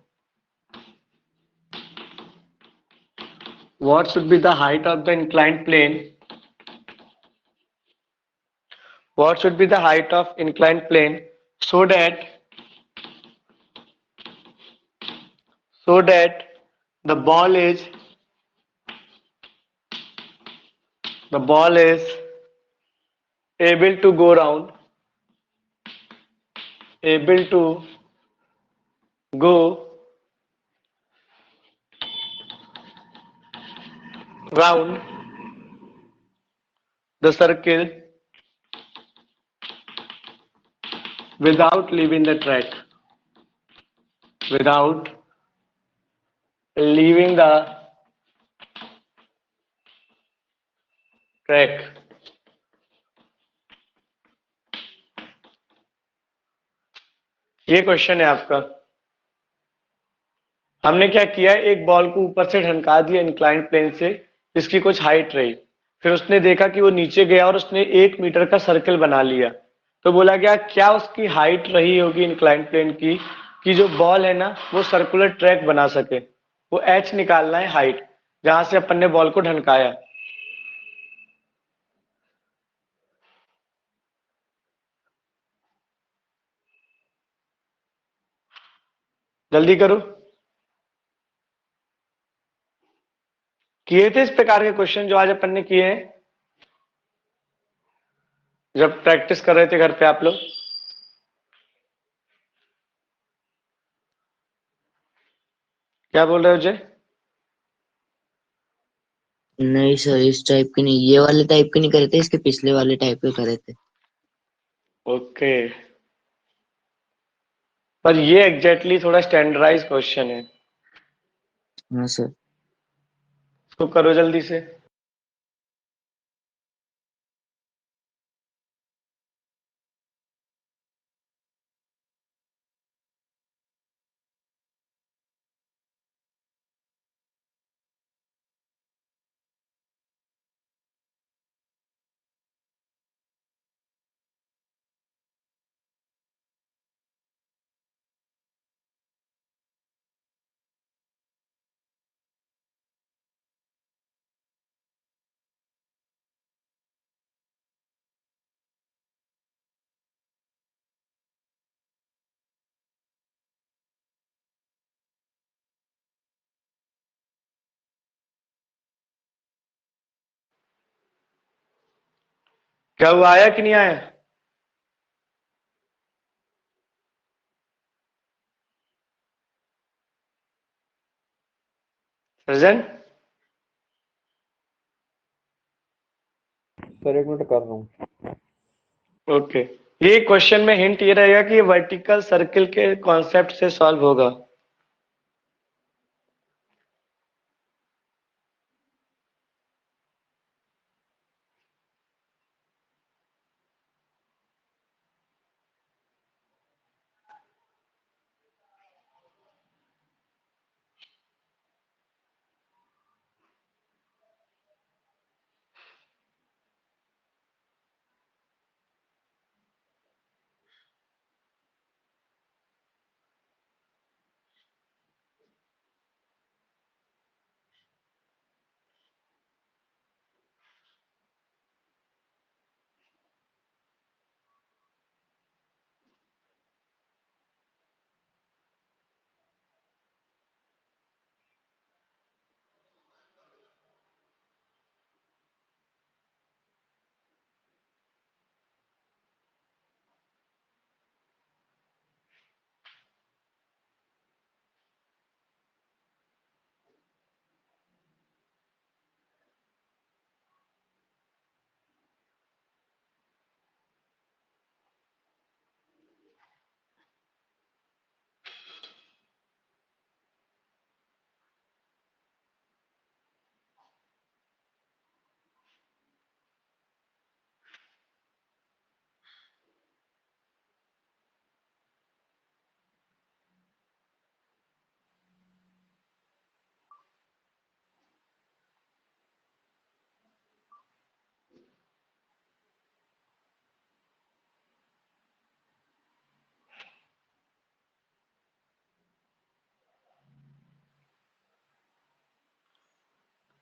Speaker 1: What should be the height of the inclined plane? What should be the height of inclined plane so that the ball is able to go round, able to go round the circle without leaving the track, without leaving the track. ये क्वेश्चन है आपका। हमने क्या किया, एक बॉल को ऊपर से ढनका दिया इंक्लाइंड प्लेन से, इसकी कुछ हाइट रही, फिर उसने देखा कि वो नीचे गया और उसने 1 मीटर का सर्कल बना लिया। तो बोला गया क्या उसकी हाइट रही होगी इंक्लाइंड प्लेन की कि जो बॉल है ना वो सर्कुलर ट्रैक बना सके। वो एच निकालना है, हाइट जहां से अपन ने बॉल को ढनकाया। जल्दी करो। किए थे इस प्रकार के क्वेश्चन जो आज अपन ने किए हैं जब प्रैक्टिस कर रहे थे घर पे आप लोग? क्या बोल रहे हो जय?
Speaker 3: नहीं सर, इस टाइप के नहीं, ये वाले टाइप के नहीं करे थे, इसके पिछले वाले टाइप के करे थे।
Speaker 1: ओके, पर ये एग्जैक्टली थोड़ा स्टैंडर्डाइज क्वेश्चन है,
Speaker 3: हाँ सर।
Speaker 1: इसको करो जल्दी से। क्या हुआ, आया कि नहीं आया? सृजन?
Speaker 2: सर 1 मिनट कर रहा हूँ।
Speaker 1: ओके, ये क्वेश्चन में हिंट ये रहेगा कि ये वर्टिकल सर्किल के कॉन्सेप्ट से सॉल्व होगा।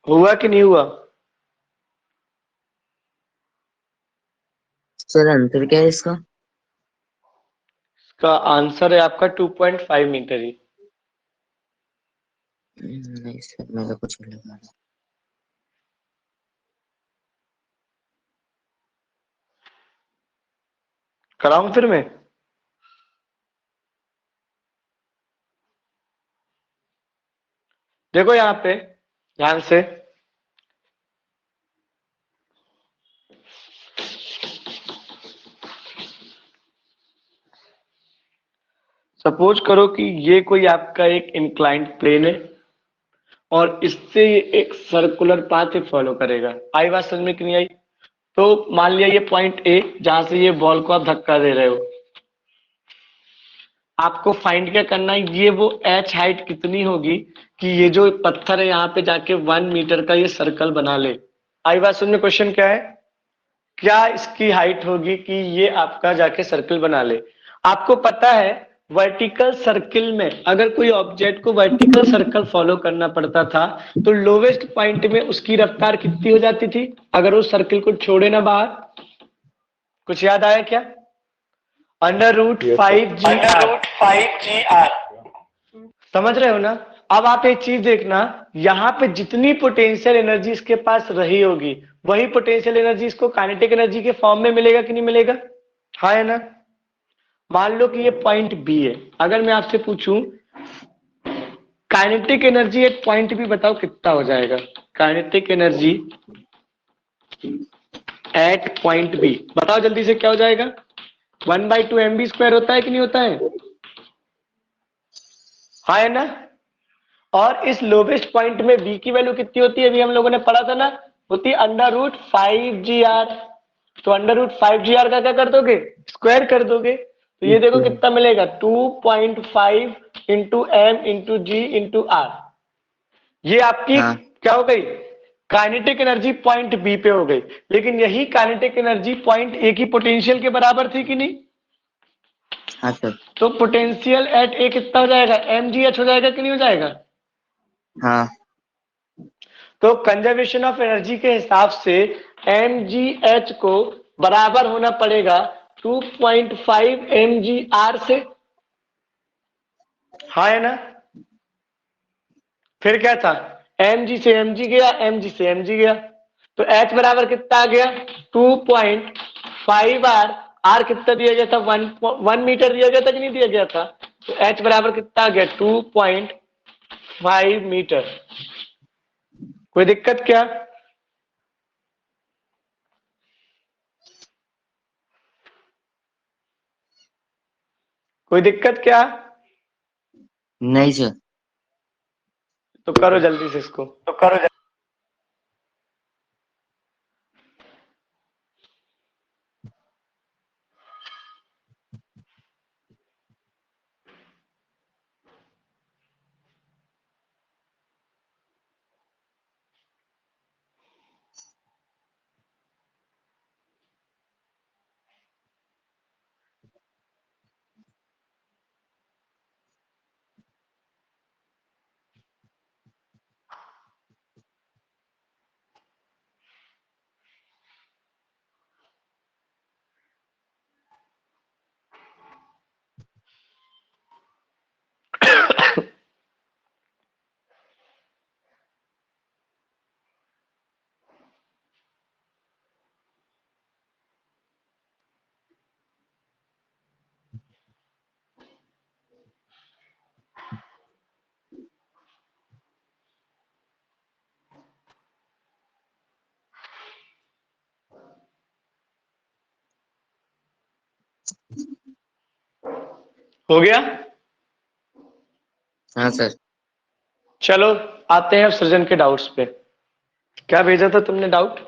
Speaker 1: हुआ कि नहीं हुआ?
Speaker 3: सर आंसर क्या है इसका?
Speaker 1: इसका आंसर है आपका 2.5 मीटर ही।
Speaker 3: नहीं सर, मेरा कुछ नहीं लगा।
Speaker 1: कराऊं फिर मैं? देखो यहाँ पे ध्यान से, सपोज करो कि ये कोई आपका एक इंक्लाइंड प्लेन है और इससे ये एक सर्कुलर पाथ फॉलो करेगा। आई बात समझ में कि नहीं आई? तो मान लिया ये पॉइंट ए जहां से ये बॉल को आप धक्का दे रहे हो, आपको फाइंड क्या करना है, ये वो एच हाइट कितनी होगी कि ये जो पत्थर है यहाँ पे जाके 1 मीटर का ये सर्कल बना ले। आई बात समझ में? क्वेश्चन क्या है, क्या इसकी हाइट होगी कि ये आपका जाके सर्कल बना ले। आपको पता है वर्टिकल सर्किल में अगर कोई ऑब्जेक्ट को वर्टिकल सर्कल फॉलो करना पड़ता था तो लोवेस्ट पॉइंट में उसकी रफ्तार कितनी हो जाती थी अगर उस सर्किल को छोड़े ना बाहर? कुछ याद आया क्या? Under root
Speaker 2: Yes, sir.
Speaker 1: 5
Speaker 4: under
Speaker 1: GR।
Speaker 4: Root 5 GR।
Speaker 1: समझ रहे हो ना? अब आप एक चीज देखना, यहाँ पे जितनी पोटेंशियल एनर्जी इसके पास रही होगी वही पोटेंशियल एनर्जी इसको काइनेटिक एनर्जी के फॉर्म में मिलेगा कि नहीं मिलेगा? हाँ है ना? मान लो कि ये पॉइंट बी है, अगर मैं आपसे पूछूं काइनेटिक एनर्जी एक पॉइंट बी बताओ कितना हो जाएगा? Kinetic energy at point B बताओ जल्दी से, क्या हो जाएगा? 1/2 mv² होता है कि नहीं होता है? हाँ है ना? और इस लोवेस्ट पॉइंट में बी की वैल्यू कितनी होती है? अभी हम लोगों ने पढ़ा था ना, होती है अंडर रूट 5 GR। तो अंडर रूट 5 GR का क्या कर दोगे? स्क्वायर कर दोगे। तो ये देखो कितना मिलेगा, 2.5 into M into G into R. ये आपकी
Speaker 3: हाँ
Speaker 1: क्या हो गई? काइनेटिक एनर्जी पॉइंट बी पे हो गई। लेकिन यही काइनेटिक एनर्जी पॉइंट ए की पोटेंशियल के बराबर थी कि नहीं?
Speaker 3: हाँ सर।
Speaker 1: तो पोटेंशियल एट ए कितना हो जाएगा? mgh हो जाएगा कि नहीं हो जाएगा?
Speaker 3: हाँ
Speaker 1: तो कंजर्वेशन ऑफ एनर्जी के हिसाब से mgh को बराबर होना पड़ेगा 2.5 mgr से। हाँ है ना? फिर क्या था, mg से mg गया, mg से mg गया, तो h बराबर कितना आ गया? 2.5r। r कितना दिया गया था? 1 मीटर दिया गया था कि नहीं दिया गया था? तो h बराबर कितना आ गया? 2.5 मीटर। कोई दिक्कत क्या? कोई दिक्कत क्या?
Speaker 3: नहीं सर।
Speaker 1: तो करो जल्दी से इसको।
Speaker 4: तो करो
Speaker 1: हो गया?
Speaker 3: हाँ सर।
Speaker 1: चलो आते हैं अब सृजन के डाउट्स पे। क्या भेजा था तुमने डाउट?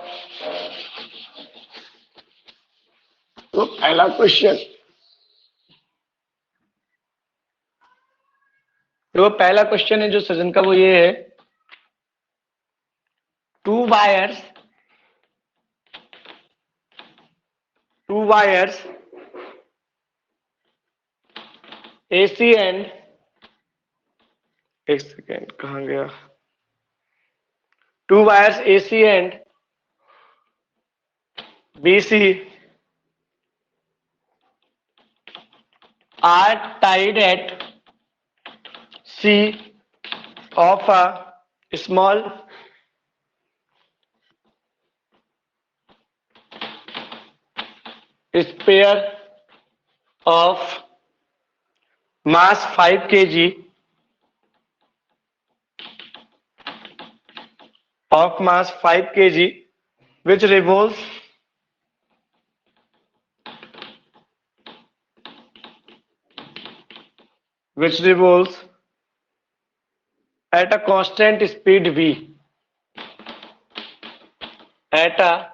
Speaker 1: तो पहला क्वेश्चन, जो पहला क्वेश्चन है जो सृजन का वो ये है, टू वायर्स AC एंड, एक सेकेंड कहाँ गया, to wires AC and BC are tied at C of a small sphere of mass 5 kg which revolves which revolves at a constant speed v, at a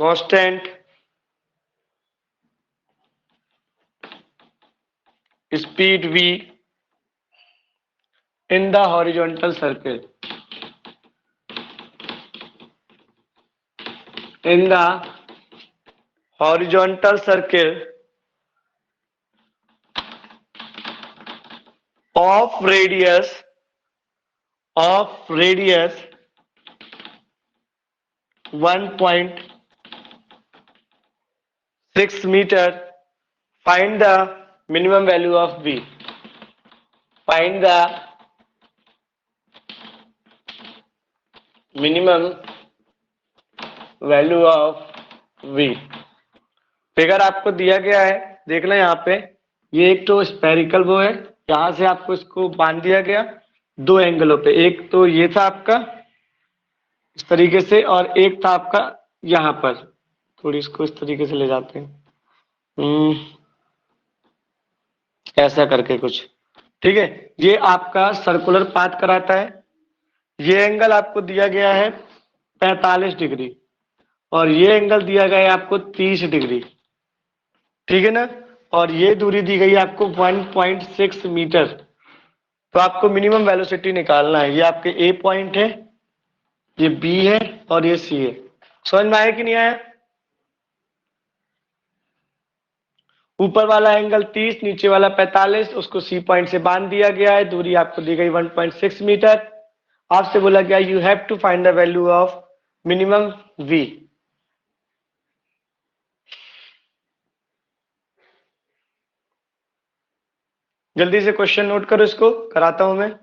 Speaker 1: constant speed v in the horizontal circle, in the horizontal circle of radius 1.6 meter. Find the minimum value of v. Find the minimum value of v. Figure आपको दिया गया है, देखना यहाँ पे, ये एक तो स्पेरिकल वो है, यहां से आपको इसको बांध दिया गया दो एंगलों पे, एक तो ये था आपका इस तरीके से और एक था आपका यहाँ पर, थोड़ी इसको इस तरीके से ले जाते हैं, ऐसा करके कुछ, ठीक है। ये आपका सर्कुलर पाथ कराता है। ये एंगल आपको दिया गया है 45 डिग्री और ये एंगल दिया गया है आपको 30 डिग्री, ठीक है ना। और ये दूरी दी गई है आपको 1.6 मीटर। तो आपको मिनिमम वेलोसिटी निकालना है। ये आपके ए पॉइंट है, ये बी है और ये सी है। समझ में आया कि नहीं आया? ऊपर वाला एंगल 30, नीचे वाला 45, उसको सी पॉइंट से बांध दिया गया है। दूरी आपको दी गई 1.6 मीटर। आपसे बोला गया you have to find the value of minimum V. जल्दी से क्वेश्चन नोट करो, इसको कराता हूं मैं।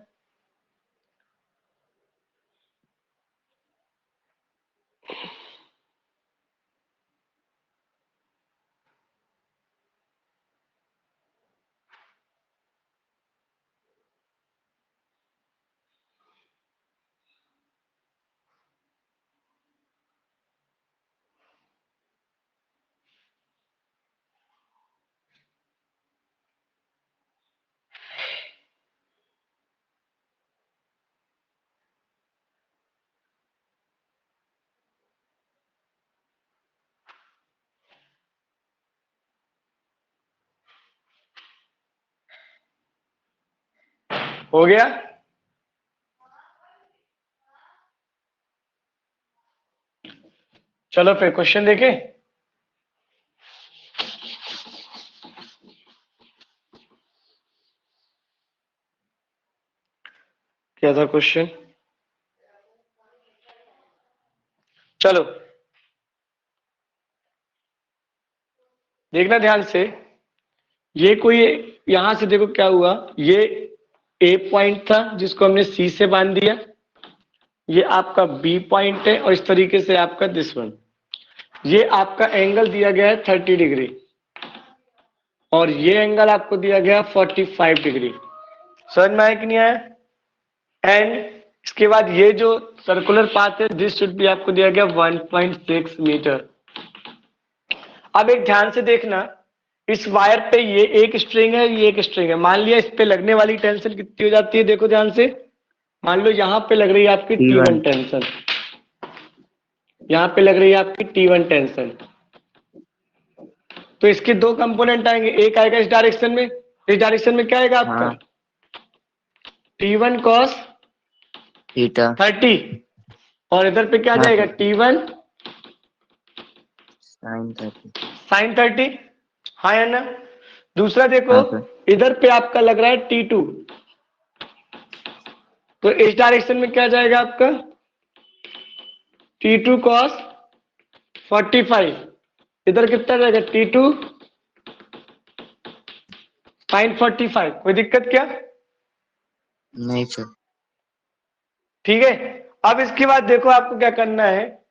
Speaker 1: हो गया? चलो फिर क्वेश्चन देखें। क्या था क्वेश्चन? चलो देखना ध्यान से। ये कोई, यहां से देखो क्या हुआ, ये ए पॉइंट था जिसको हमने सी से बांध दिया, ये आपका बी पॉइंट है और इस तरीके से आपका दिस वन। ये आपका एंगल दिया गया है 30 डिग्री और ये एंगल आपको दिया गया 45 डिग्री। समझ में आया कि नहीं आया? एंड इसके बाद ये जो सर्कुलर पाथ है दिस शुड भी आपको दिया गया 1.6 मीटर। अब एक ध्यान से देखना, इस वायर पे ये एक स्ट्रिंग है, ये एक स्ट्रिंग है। मान लिया इस पे लगने वाली टेंशन कितनी हो जाती है, देखो ध्यान से। मान लो यहाँ पे लग रही है आपकी T1 टेंशन, यहाँ पे लग रही है आपकी T1 टेंशन। तो इसके दो कंपोनेंट आएंगे, एक आएगा इस डायरेक्शन में, इस डायरेक्शन में क्या आएगा आपका?
Speaker 3: हाँ।
Speaker 1: T1 cos
Speaker 3: थीटा
Speaker 1: 30 और इधर पे क्या
Speaker 3: हाँ।
Speaker 1: जाएगा? T1
Speaker 3: sign 30।
Speaker 1: sin 30। हाँ या ना? दूसरा देखो,
Speaker 3: हाँ सर।
Speaker 1: इधर पे आपका लग रहा है T2, तो इस डायरेक्शन में क्या जाएगा आपका? T2 cos 45। इधर कितना जाएगा? T2 sin 45। कोई दिक्कत क्या?
Speaker 3: नहीं सर।
Speaker 1: ठीक है। अब इसके बाद देखो आपको क्या करना है।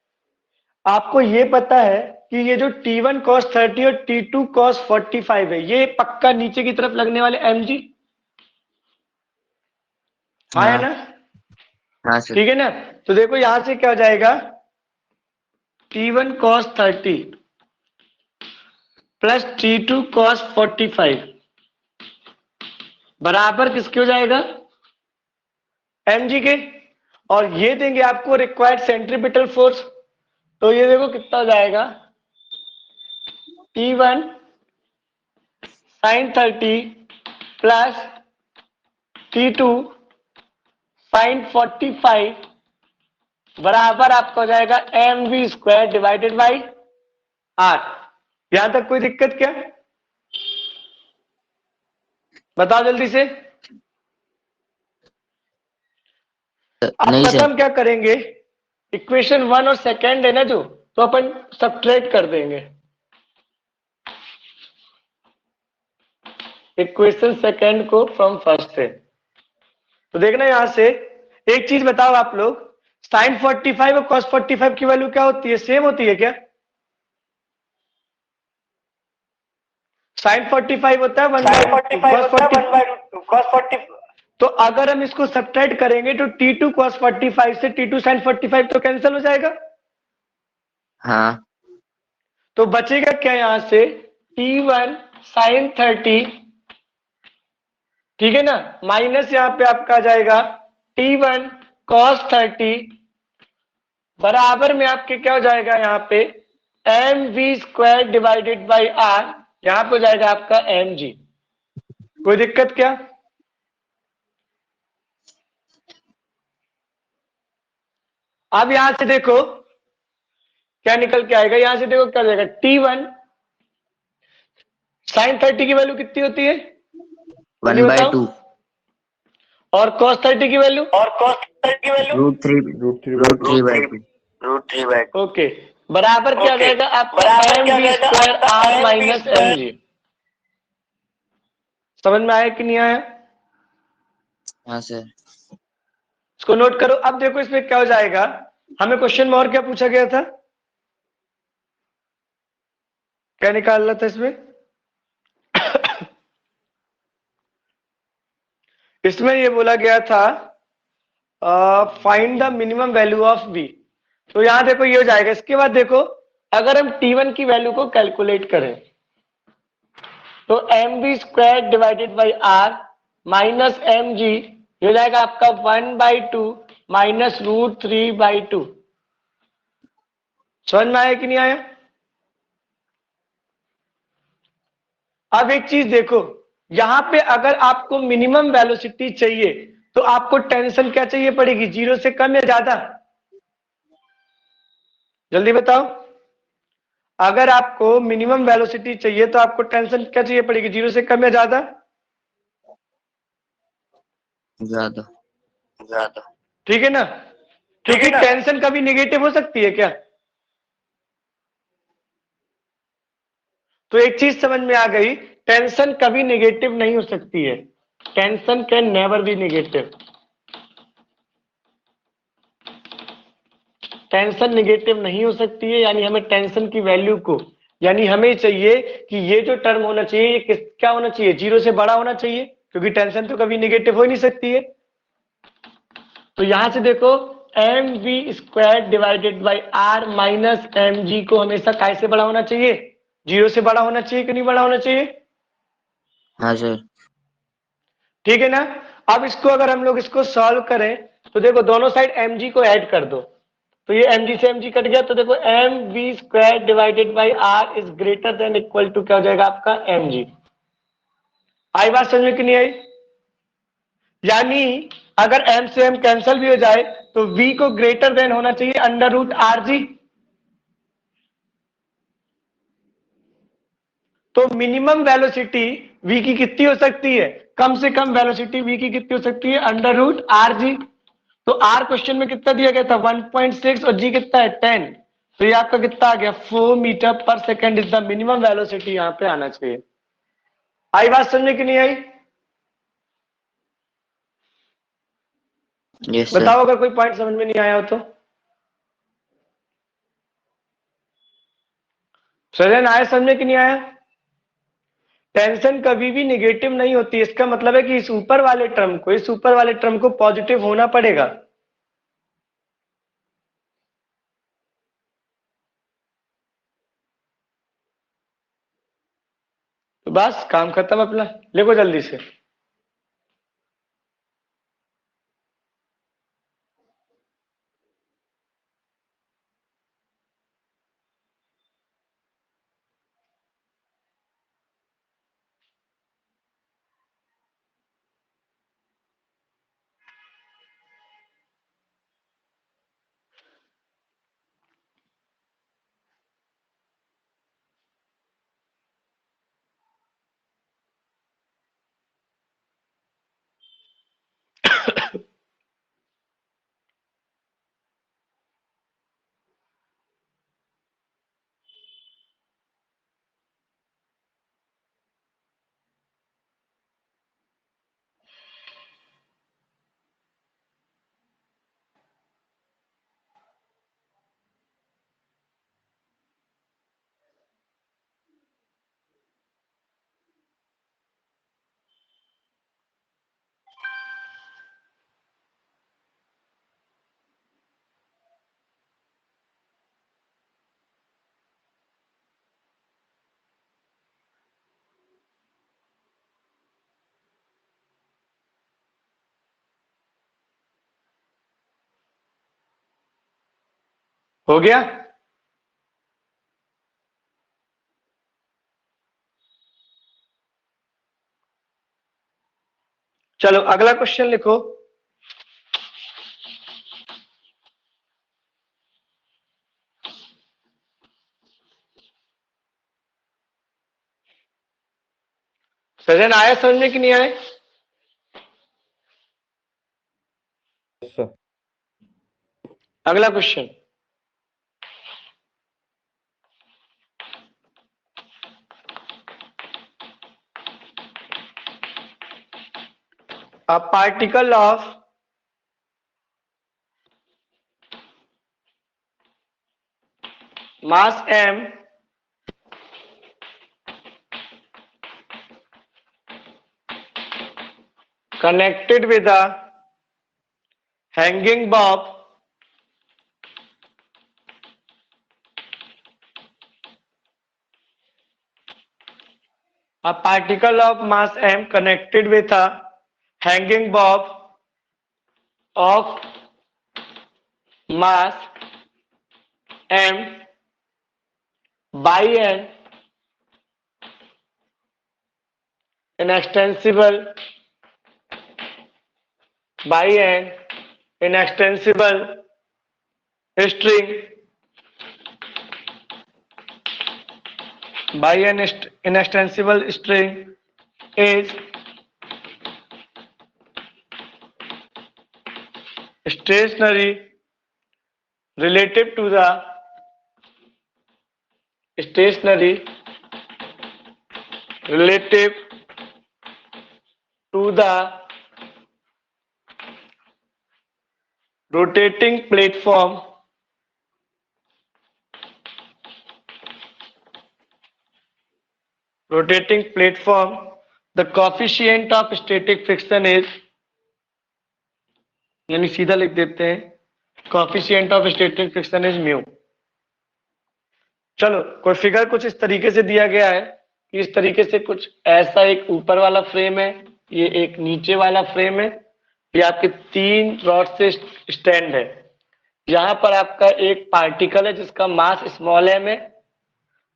Speaker 1: आपको ये पता है कि ये जो T1 cos 30 और T2 cos 45 है, ये पक्का नीचे की तरफ लगने वाले mg। हाँ है
Speaker 3: हाँ।
Speaker 1: ना?
Speaker 3: हाँ सर।
Speaker 1: ठीक है ना? तो देखो यहां से क्या हो जाएगा, T1 cos 30 plus T2 cos 45 बराबर किसके हो जाएगा, mg के, और ये देंगे आपको रिक्वायर्ड सेंट्रीपिटल फोर्स। तो ये देखो कितना हो जाएगा, T1 sin 30 plus T2 sin 45 बराबर आपका हो जाएगा mv² डिवाइडेड बाई r। यहां तक कोई दिक्कत क्या, बताओ जल्दी से। अब
Speaker 3: नहीं सर।
Speaker 1: प्रथम क्या करेंगे, इक्वेशन 1 और सेकंड है ना जो, तो अपन सब्ट्रैक्ट कर देंगे इक्वेशन सेकंड को फ्रॉम फर्स्ट से। तो देखना यहां से एक चीज बताओ आप लोग, साइन 45 और कॉस 45 की वैल्यू क्या होती है, सेम होती है क्या? साइन 45 होता है 1
Speaker 4: साइन
Speaker 1: बाई
Speaker 4: 45 होता है 1/2 cos 40।
Speaker 1: तो अगर हम इसको सब्ट्रैक्ट करेंगे तो T2 cos 45 से T2 sin 45 तो कैंसिल हो जाएगा।
Speaker 3: हाँ
Speaker 1: तो बचेगा क्या यहां से, T1 sin 30, ठीक है ना, माइनस यहां पे आपका आ जाएगा T1 cos 30 बराबर में आपके क्या हो जाएगा यहाँ पे mv² डिवाइडेड बाई r, यहां पे हो जाएगा आपका mg। कोई दिक्कत क्या, अब यहां से देखो क्या निकल के आएगा, यहां से देखो क्या हो जाएगा, T1 sin 30 की वैल्यू कितनी होती है, जल्दी बताओ,
Speaker 3: 1/2
Speaker 1: और cos 30 की वैल्यू,
Speaker 4: और cos 30 की वैल्यू
Speaker 3: √3 √3/2।
Speaker 4: √3/2।
Speaker 1: ओके, बराबर क्या हो
Speaker 4: ओके,
Speaker 1: जाएगा आपका
Speaker 4: बराबर क्या हो जाएगा
Speaker 1: mv²
Speaker 4: आपका
Speaker 1: r माइनस
Speaker 4: mv²।
Speaker 1: mg। समझ में आया कि नहीं आया,
Speaker 3: हाँ सर।
Speaker 1: इसको नोट करो। अब देखो इसमें क्या हो जाएगा, हमें क्वेश्चन में और क्या पूछा गया था, क्या निकालना था इसमें इसमें ये बोला गया था find the minimum value of v। तो यहां देखो ये हो जाएगा। इसके बाद देखो अगर हम T1 की वैल्यू को कैलकुलेट करें तो mv² divided by r minus mg ये हो जाएगा आपका 1/2 माइनस √3/2। समझ में आया कि नहीं आया। अब एक चीज देखो, यहां पे अगर आपको मिनिमम वेलोसिटी चाहिए तो आपको टेंशन क्या चाहिए पड़ेगी, 0 से कम या ज्यादा, जल्दी बताओ। अगर आपको मिनिमम वेलोसिटी चाहिए तो आपको टेंशन क्या चाहिए पड़ेगी, 0 से कम या ज्यादा,
Speaker 3: ज्यादा।
Speaker 4: ज्यादा।
Speaker 1: ठीक है ना, क्योंकि टेंशन कभी नेगेटिव हो सकती है क्या। तो एक चीज समझ में आ गई, टेंशन कभी नेगेटिव नहीं हो सकती है, tension can never be negative. Tension negative नहीं हो सकती है, यानी हमें टेंशन की वैल्यू को, यानी हमें चाहिए कि ये जो टर्म होना चाहिए ये क्या होना चाहिए, 0 से बड़ा होना चाहिए, क्योंकि टेंशन तो कभी नेगेटिव हो ही नहीं सकती है। तो यहां से देखो mv² divided by r minus mg को हमेशा काय से बड़ा होना चाहिए, 0 से बड़ा होना चाहिए कि नहीं बड़ा होना चाहिए,
Speaker 3: हाँ सर।
Speaker 1: ठीक है ना। अब इसको अगर हम लोग इसको सॉल्व करें तो देखो दोनों साइड mg को ऐड कर दो, तो ये mg से mg कट गया, तो देखो mv² divided by r is greater than equal to क्या हो जाएगा आपका mg। आई बात समझ में कि नहीं आई, यानी अगर m से m कैंसिल भी हो जाए तो v को ग्रेटर देन होना चाहिए √rg। तो मिनिमम वेलोसिटी v की कितनी हो सकती है, कम से कम वेलोसिटी v की कितनी हो सकती है √rg। तो r क्वेश्चन में कितना दिया गया था 1.6 और g कितना है 10, तो ये आपका कितना आ गया 4 मीटर पर second is the minimum velocity, यहां पे आना चाहिए। आई बात समझने की नहीं आई,
Speaker 3: यस सर।
Speaker 1: बताओ अगर कोई पॉइंट समझ में नहीं आया हो तो। सजन आया समझ में कि नहीं आया, टेंशन कभी भी निगेटिव नहीं होती, इसका मतलब है कि इस ऊपर वाले टर्म को, इस ऊपर वाले टर्म को पॉजिटिव होना पड़ेगा। तो बस काम खत्म अपना, लिखो जल्दी से। हो गया? चलो अगला क्वेश्चन लिखो। सजन आया समझ में कि नहीं आए?
Speaker 2: सर
Speaker 1: अगला question, a particle of mass m connected with a hanging bob a particle of mass m connected with a hanging bob of mass m by an inextensible string is stationary relative to the rotating platform the coefficient of static friction is, यानी सीधा लिख देते हैं coefficient of static friction is mu. चलो कोई फिगर कुछ इस तरीके से दिया गया है कि इस तरीके से कुछ ऐसा एक ऊपर वाला फ्रेम है, ये एक नीचे वाला फ्रेम है, ये आपके 3 रॉड से स्टैंड है। यहाँ पर आपका एक पार्टिकल है जिसका मास स्मॉल एम है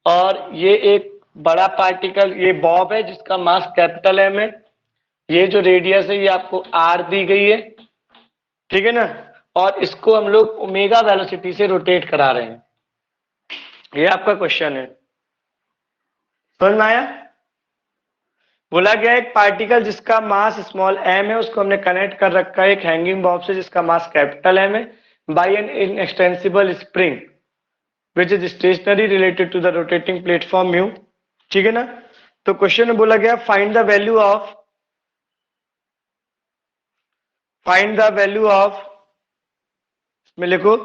Speaker 1: और ये एक बड़ा पार्टिकल ये बॉब है जिसका मास कैपिटल एम है। ये जो रेडियस है ये आपको आर दी गई है, ठीक है ना, और इसको हम लोग ओमेगा वेलोसिटी से रोटेट करा रहे हैं। ये आपका क्वेश्चन है, समझ में आया? बोला गया एक पार्टिकल जिसका मास स्मॉल एम है उसको हमने कनेक्ट कर रखा है एक हैंगिंग बॉब से जिसका मास कैपिटल एम है by an inextensible spring which is stationary related to the rotating platform mu, ठीक है ना। तो क्वेश्चन में बोला गया फाइंड द वैल्यू ऑफ में लिखो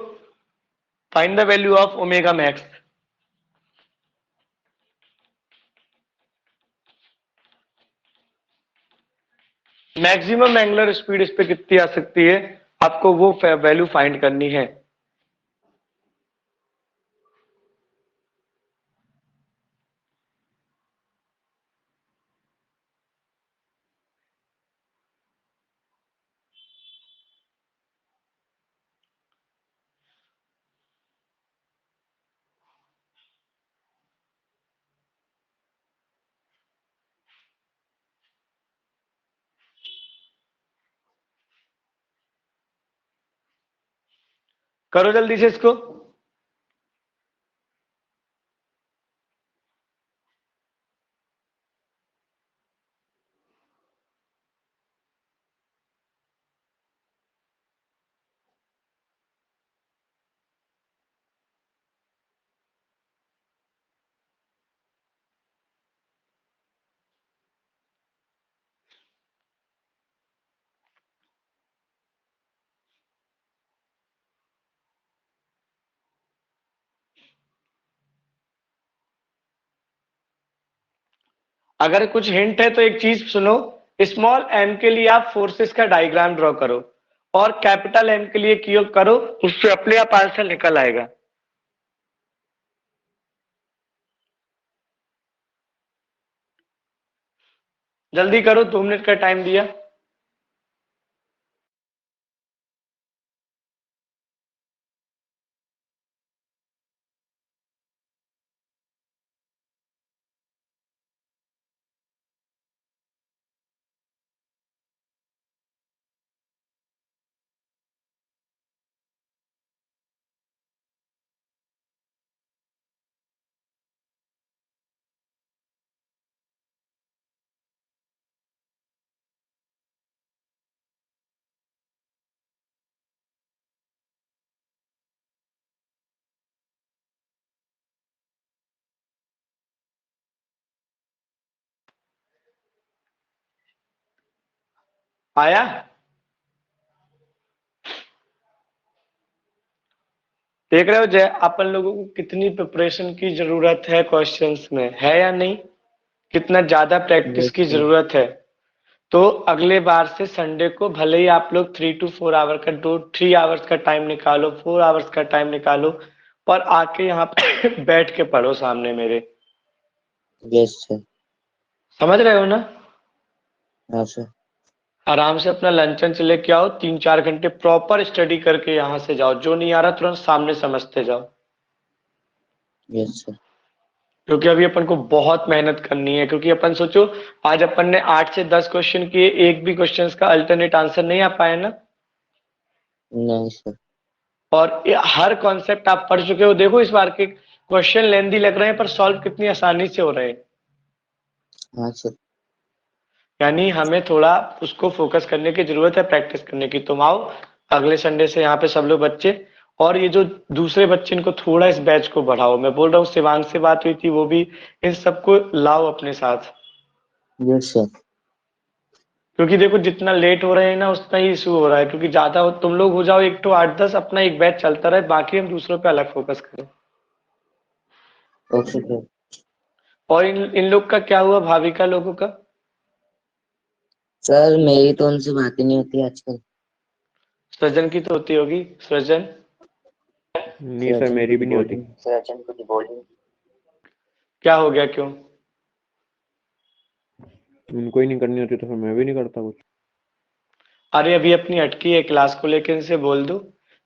Speaker 1: find the value of omega max. Maximum angular speed इस पे कितनी आ सकती है, आपको वो वैल्यू फाइंड करनी है। करो जल्दी से इसको। अगर कुछ हिंट है तो एक चीज सुनो, स्मॉल एम के लिए आप फोर्सेस का डायग्राम ड्रॉ करो और कैपिटल एम के लिए क्यों करो, उससे अपने आप आंसर निकल आएगा। जल्दी करो, 2 मिनट का टाइम दिया। आया? देख रहे हो जय, अपन लोगों को कितनी प्रिपरेशन की जरूरत है क्वेश्चंस में, है या नहीं? कितना ज्यादा प्रैक्टिस
Speaker 3: यस
Speaker 1: की
Speaker 3: सर।
Speaker 1: जरूरत है। तो अगले बार से संडे को भले ही आप लोग 3 to 4 आवर का 3 आवर्स का टाइम निकालो, 4 आवर्स का टाइम निकालो, पर आके यहाँ पे बैठ के पढ़ो सामने मेरे।
Speaker 3: Yes sir.
Speaker 1: समझ रहे हो ना?
Speaker 3: हाँ सर।
Speaker 1: आराम से अपना लंच वंच लेके आओ, 3-4 घंटे प्रॉपर स्टडी करके यहाँ से जाओ, जो नहीं आ रहा तुरंत सामने समझते जाओ।
Speaker 3: Yes sir.
Speaker 1: क्योंकि अभी अपन को बहुत मेहनत करनी है, क्योंकि अपन सोचो आज अपन ने 8 से 10 क्वेश्चन किए, एक भी क्वेश्चन का अल्टरनेट आंसर नहीं आ पाया ना।
Speaker 3: नहीं सर।
Speaker 1: और हर कॉन्सेप्ट आप पढ़ चुके हो। देखो इस बार के क्वेश्चन लेंदी लग रहे हैं पर सॉल्व कितनी आसानी से हो रहे हैं।
Speaker 3: हाँ सर।
Speaker 1: यानी हमें थोड़ा उसको फोकस करने की जरूरत है, प्रैक्टिस करने की। तुम आओ अगले संडे से यहाँ पे सब लोग बच्चे, और ये जो दूसरे बच्चे इनको थोड़ा इस बैच को बढ़ाओ। मैं बोल रहा हूँ शिवांग से बात हुई थी, वो भी इन सबको लाओ अपने साथ।
Speaker 3: Yes sir.
Speaker 1: क्योंकि देखो जितना लेट हो रहे हैं ना उतना ही इशू हो रहा है, क्योंकि ज्यादा तुम लोग हो जाओ 1 to 8-10, अपना एक बैच चलता रहे, बाकी हम दूसरों पे अलग फोकस करें।
Speaker 3: Okay sir.
Speaker 1: और इन लोग का क्या हुआ, भाविका लोगों का?
Speaker 3: सर मेरी तो उनसे बात ही नहीं होती आजकल।
Speaker 1: सृजन की तो होती होगी, सृजन।
Speaker 2: नहीं सर,
Speaker 3: सर्जन
Speaker 2: मेरी
Speaker 3: कुछ
Speaker 2: भी नहीं
Speaker 3: बोल
Speaker 2: होती।
Speaker 3: रही सर्जन कुछ बोल रही।
Speaker 1: क्या हो गया, क्यों?
Speaker 2: उनको ही नहीं करनी होती तो फिर मैं भी नहीं करता कुछ।
Speaker 1: अरे अभी अपनी अटकी है क्लास को लेकर, इनसे बोल दो।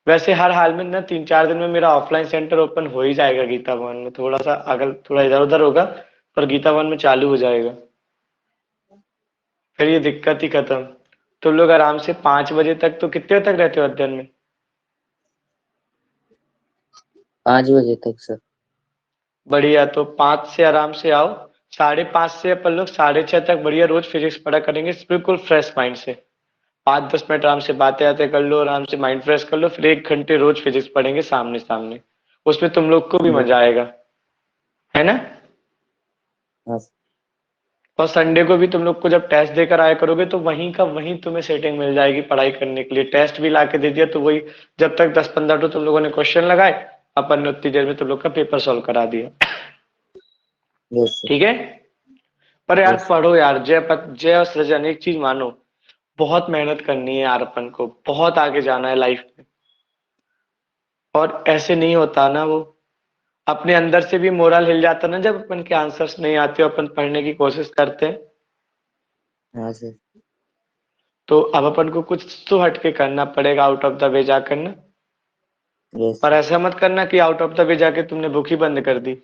Speaker 1: वैसे हर हाल में ना 3-4 दिन में मेरा ऑफलाइन सेंटर ओपन हो ही जाएगा गीता भवन में, थोड़ा सा अगर थोड़ा इधर उधर होगा, पर गीता भवन में चालू हो जाएगा। फिर ये दिक्कत ही खत्म। तुम लोग आराम से 5 बजे तक, तो कितने तक रहते हो अध्ययन में?
Speaker 3: 5 बजे तक सर।
Speaker 1: बढ़िया, तो 5 से आराम से आओ। 5:30 से अपन लोग 6:30 तक बढ़िया रोज फिजिक्स पढ़ा करेंगे, बिल्कुल फ्रेश माइंड से। 5-10 मिनट आराम से बातें आते कर लो, आराम से माइंड फ्रेश कर लो, फिर 1 घंटे रोज फिजिक्स पढ़ेंगे सामने सामने। उसमें तुम लोग को भी
Speaker 3: यस।
Speaker 1: मजा आएगा, है ना?
Speaker 3: हाँ सर।
Speaker 1: और संडे को भी तुम लोग को जब टेस्ट देकर आया करोगे तो वहीं का वहीं तुम्हें सेटिंग मिल जाएगी पढ़ाई करने के लिए। टेस्ट भी ला के दे दिया तो वही, जब तक 10-15 तो तुम लोगों ने क्वेश्चन लगाए, अपन ने उतनी देर में तुम लोग का पेपर सॉल्व करा दिया।
Speaker 3: Yes sir.
Speaker 1: ठीक है? पर यार
Speaker 3: यस।
Speaker 1: पढ़ो यार, जय और सृजन, एक चीज मानो, बहुत मेहनत करनी है यार, अपन को बहुत आगे जाना है लाइफ में। और ऐसे नहीं होता ना, वो अपने अंदर से भी मोरल हिल जाता ना जब अपन के आंसर्स नहीं आते, अपन पढ़ने की कोशिश करते हैं।
Speaker 3: हाँ सर।
Speaker 1: तो अब अपन को कुछ तो हटके करना पड़ेगा, आउट ऑफ द वे जाकर ना।
Speaker 3: यस
Speaker 1: पर
Speaker 3: सर।
Speaker 1: ऐसा मत करना कि आउट ऑफ द वे जाके तुमने बुक ही बंद कर दी।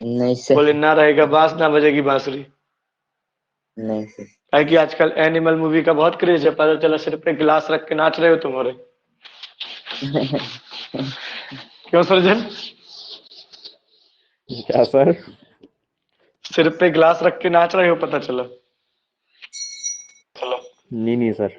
Speaker 3: नहीं सर।
Speaker 1: बोले ना रहेगा बांस ना बजेगी बांसुरी।
Speaker 3: नहीं सर।
Speaker 1: है कि आजकल एनिमल मूवी का बहुत क्रेज है, पता चला सिर पे गिलास रख के नाच रहे हो तुम। और क्यों सृजन?
Speaker 2: क्या सर?
Speaker 1: सिर पे गिलास रख के नाच रहे हो पता चला।
Speaker 2: नहीं नहीं सर।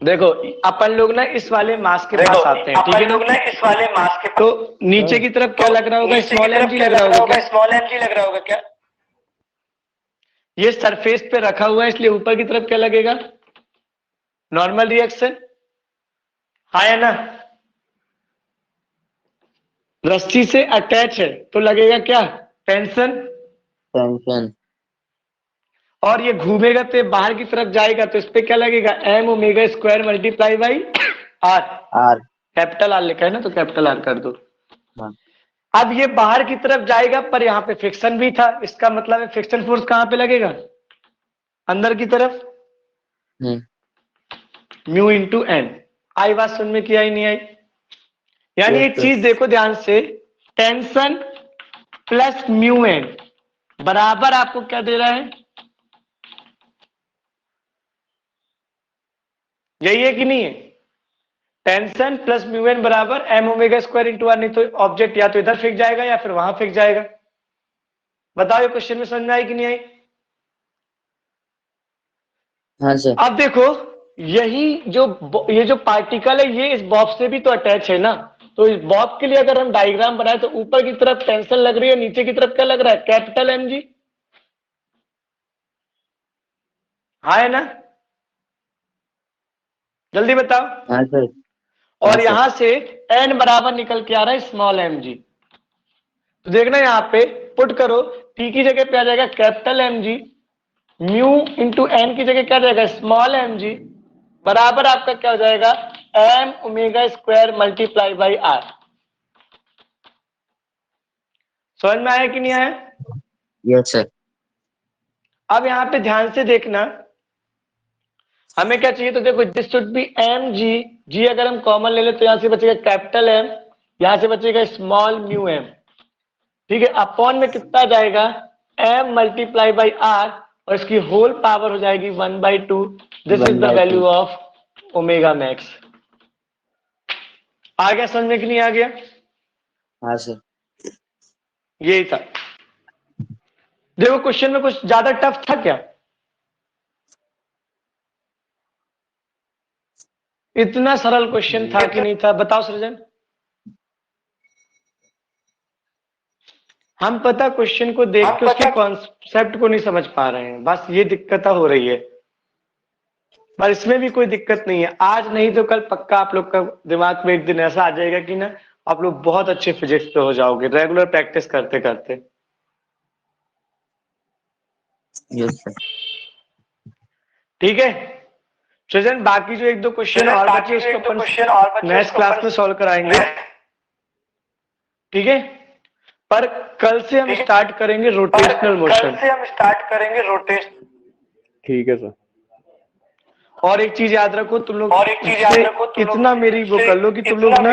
Speaker 1: देखो अपन लोग ना इस वाले मास्क के पास आते हैं, ठीक है
Speaker 4: अपन लोग ना
Speaker 1: ना?
Speaker 4: इस वाले मास्क के
Speaker 1: तो नीचे की तरफ क्या लग रहा होगा,
Speaker 4: नीचे की
Speaker 1: स्मॉल एम
Speaker 4: तरफ
Speaker 1: जी
Speaker 4: क्या
Speaker 1: लग रहा
Speaker 4: लग रहा
Speaker 1: होगा
Speaker 4: होगा,
Speaker 1: क्या?
Speaker 4: स्मॉल एमजी लग रहा होगा क्या?
Speaker 1: ये सरफेस पे रखा हुआ है इसलिए ऊपर की तरफ क्या लगेगा? Normal reaction. हाँ या ना? रस्सी से अटैच है तो लगेगा क्या? टेंशन।
Speaker 3: टेंशन।
Speaker 1: और ये घूमेगा तो ये बाहर की तरफ जाएगा तो इस पे क्या लगेगा? M omega square multiply by R.
Speaker 3: R.
Speaker 1: Capital R लिखा है ना, तो कैपिटल आर कर दो।
Speaker 3: हाँ।
Speaker 1: अब ये बाहर की तरफ जाएगा पर यहाँ पे फ्रिक्शन भी था, इसका मतलब है फ्रिक्शन फोर्स कहाँ पे लगेगा? अंदर की तरफ। Mu into N. आई बात समझ में, किया ही नहीं आई? यानी
Speaker 3: यस
Speaker 1: एक
Speaker 3: सर।
Speaker 1: चीज देखो ध्यान से, टेंशन प्लस म्यू एन बराबर आपको क्या दे रहा है? यही है कि नहीं है? टेंशन प्लस म्यू एन बराबर M omega square into R. नहीं तो ऑब्जेक्ट या तो इधर फेंक जाएगा या फिर वहां फेंक जाएगा। बताओ ये क्वेश्चन में समझ में आई कि नहीं आई?
Speaker 3: हाँ सर।
Speaker 1: अब देखो, ये जो पार्टिकल है ये इस बॉब से भी तो अटैच है ना। तो इस बॉब के लिए अगर हम डायग्राम बनाए तो ऊपर की तरफ टेंशन लग रही है, नीचे की तरफ क्या लग रहा है? Capital M G. हाँ है ना? जल्दी बताओ।
Speaker 3: हाँ सर।
Speaker 1: और
Speaker 3: हाँ,
Speaker 1: यहां से n बराबर निकल के आ रहा है स्मॉल एम जी। तो देखना यहाँ पे पुट करो, t की जगह पे आ जाएगा capital M G, mu into N की जगह क्या आ जाएगा स्मॉल एम जी, बराबर आपका क्या हो जाएगा M omega square multiply by R. समझ में आया कि नहीं आया?
Speaker 3: Yes sir.
Speaker 1: अब यहां पे ध्यान से देखना, हमें क्या चाहिए, तो देखो this should be M G, G अगर हम कॉमन ले ले तो यहां से बचेगा कैपिटल एम, यहां से बचेगा स्मॉल म्यू एम, ठीक है। अपॉन में कितना जाएगा एम मल्टीप्लाई बाई आर, और इसकी होल पावर हो जाएगी 1/2। This is the
Speaker 3: 1/2।
Speaker 1: Value of omega max. आ गया समझ में कि नहीं आ गया?
Speaker 3: हाँ सर।
Speaker 1: यही था। देखो क्वेश्चन में कुछ ज्यादा टफ था क्या? इतना सरल क्वेश्चन था कि नहीं था, बताओ सृजन। हम पता क्वेश्चन को देख के उसके कॉन्सेप्ट को नहीं समझ पा रहे हैं, बस ये दिक्कत हो रही है। पर इसमें भी कोई दिक्कत नहीं है, आज नहीं तो कल पक्का आप लोग का दिमाग में एक दिन ऐसा आ जाएगा कि ना आप लोग बहुत अच्छे फिजिक्स पे हो जाओगे रेगुलर प्रैक्टिस करते करते।
Speaker 3: Yes sir.
Speaker 1: ठीक है सृजन, बाकी जो एक दो क्वेश्चन और बचे उसको अपन नेक्स्ट क्लास में सॉल्व कराएंगे, ठीक है। पर कल से हम स्टार्ट करेंगे रोटेशनल मोशन।
Speaker 2: ठीक है सर।
Speaker 1: और एक चीज याद रखो तुम लोग, इतना मेरी वो कर लो कि तुम लोग ना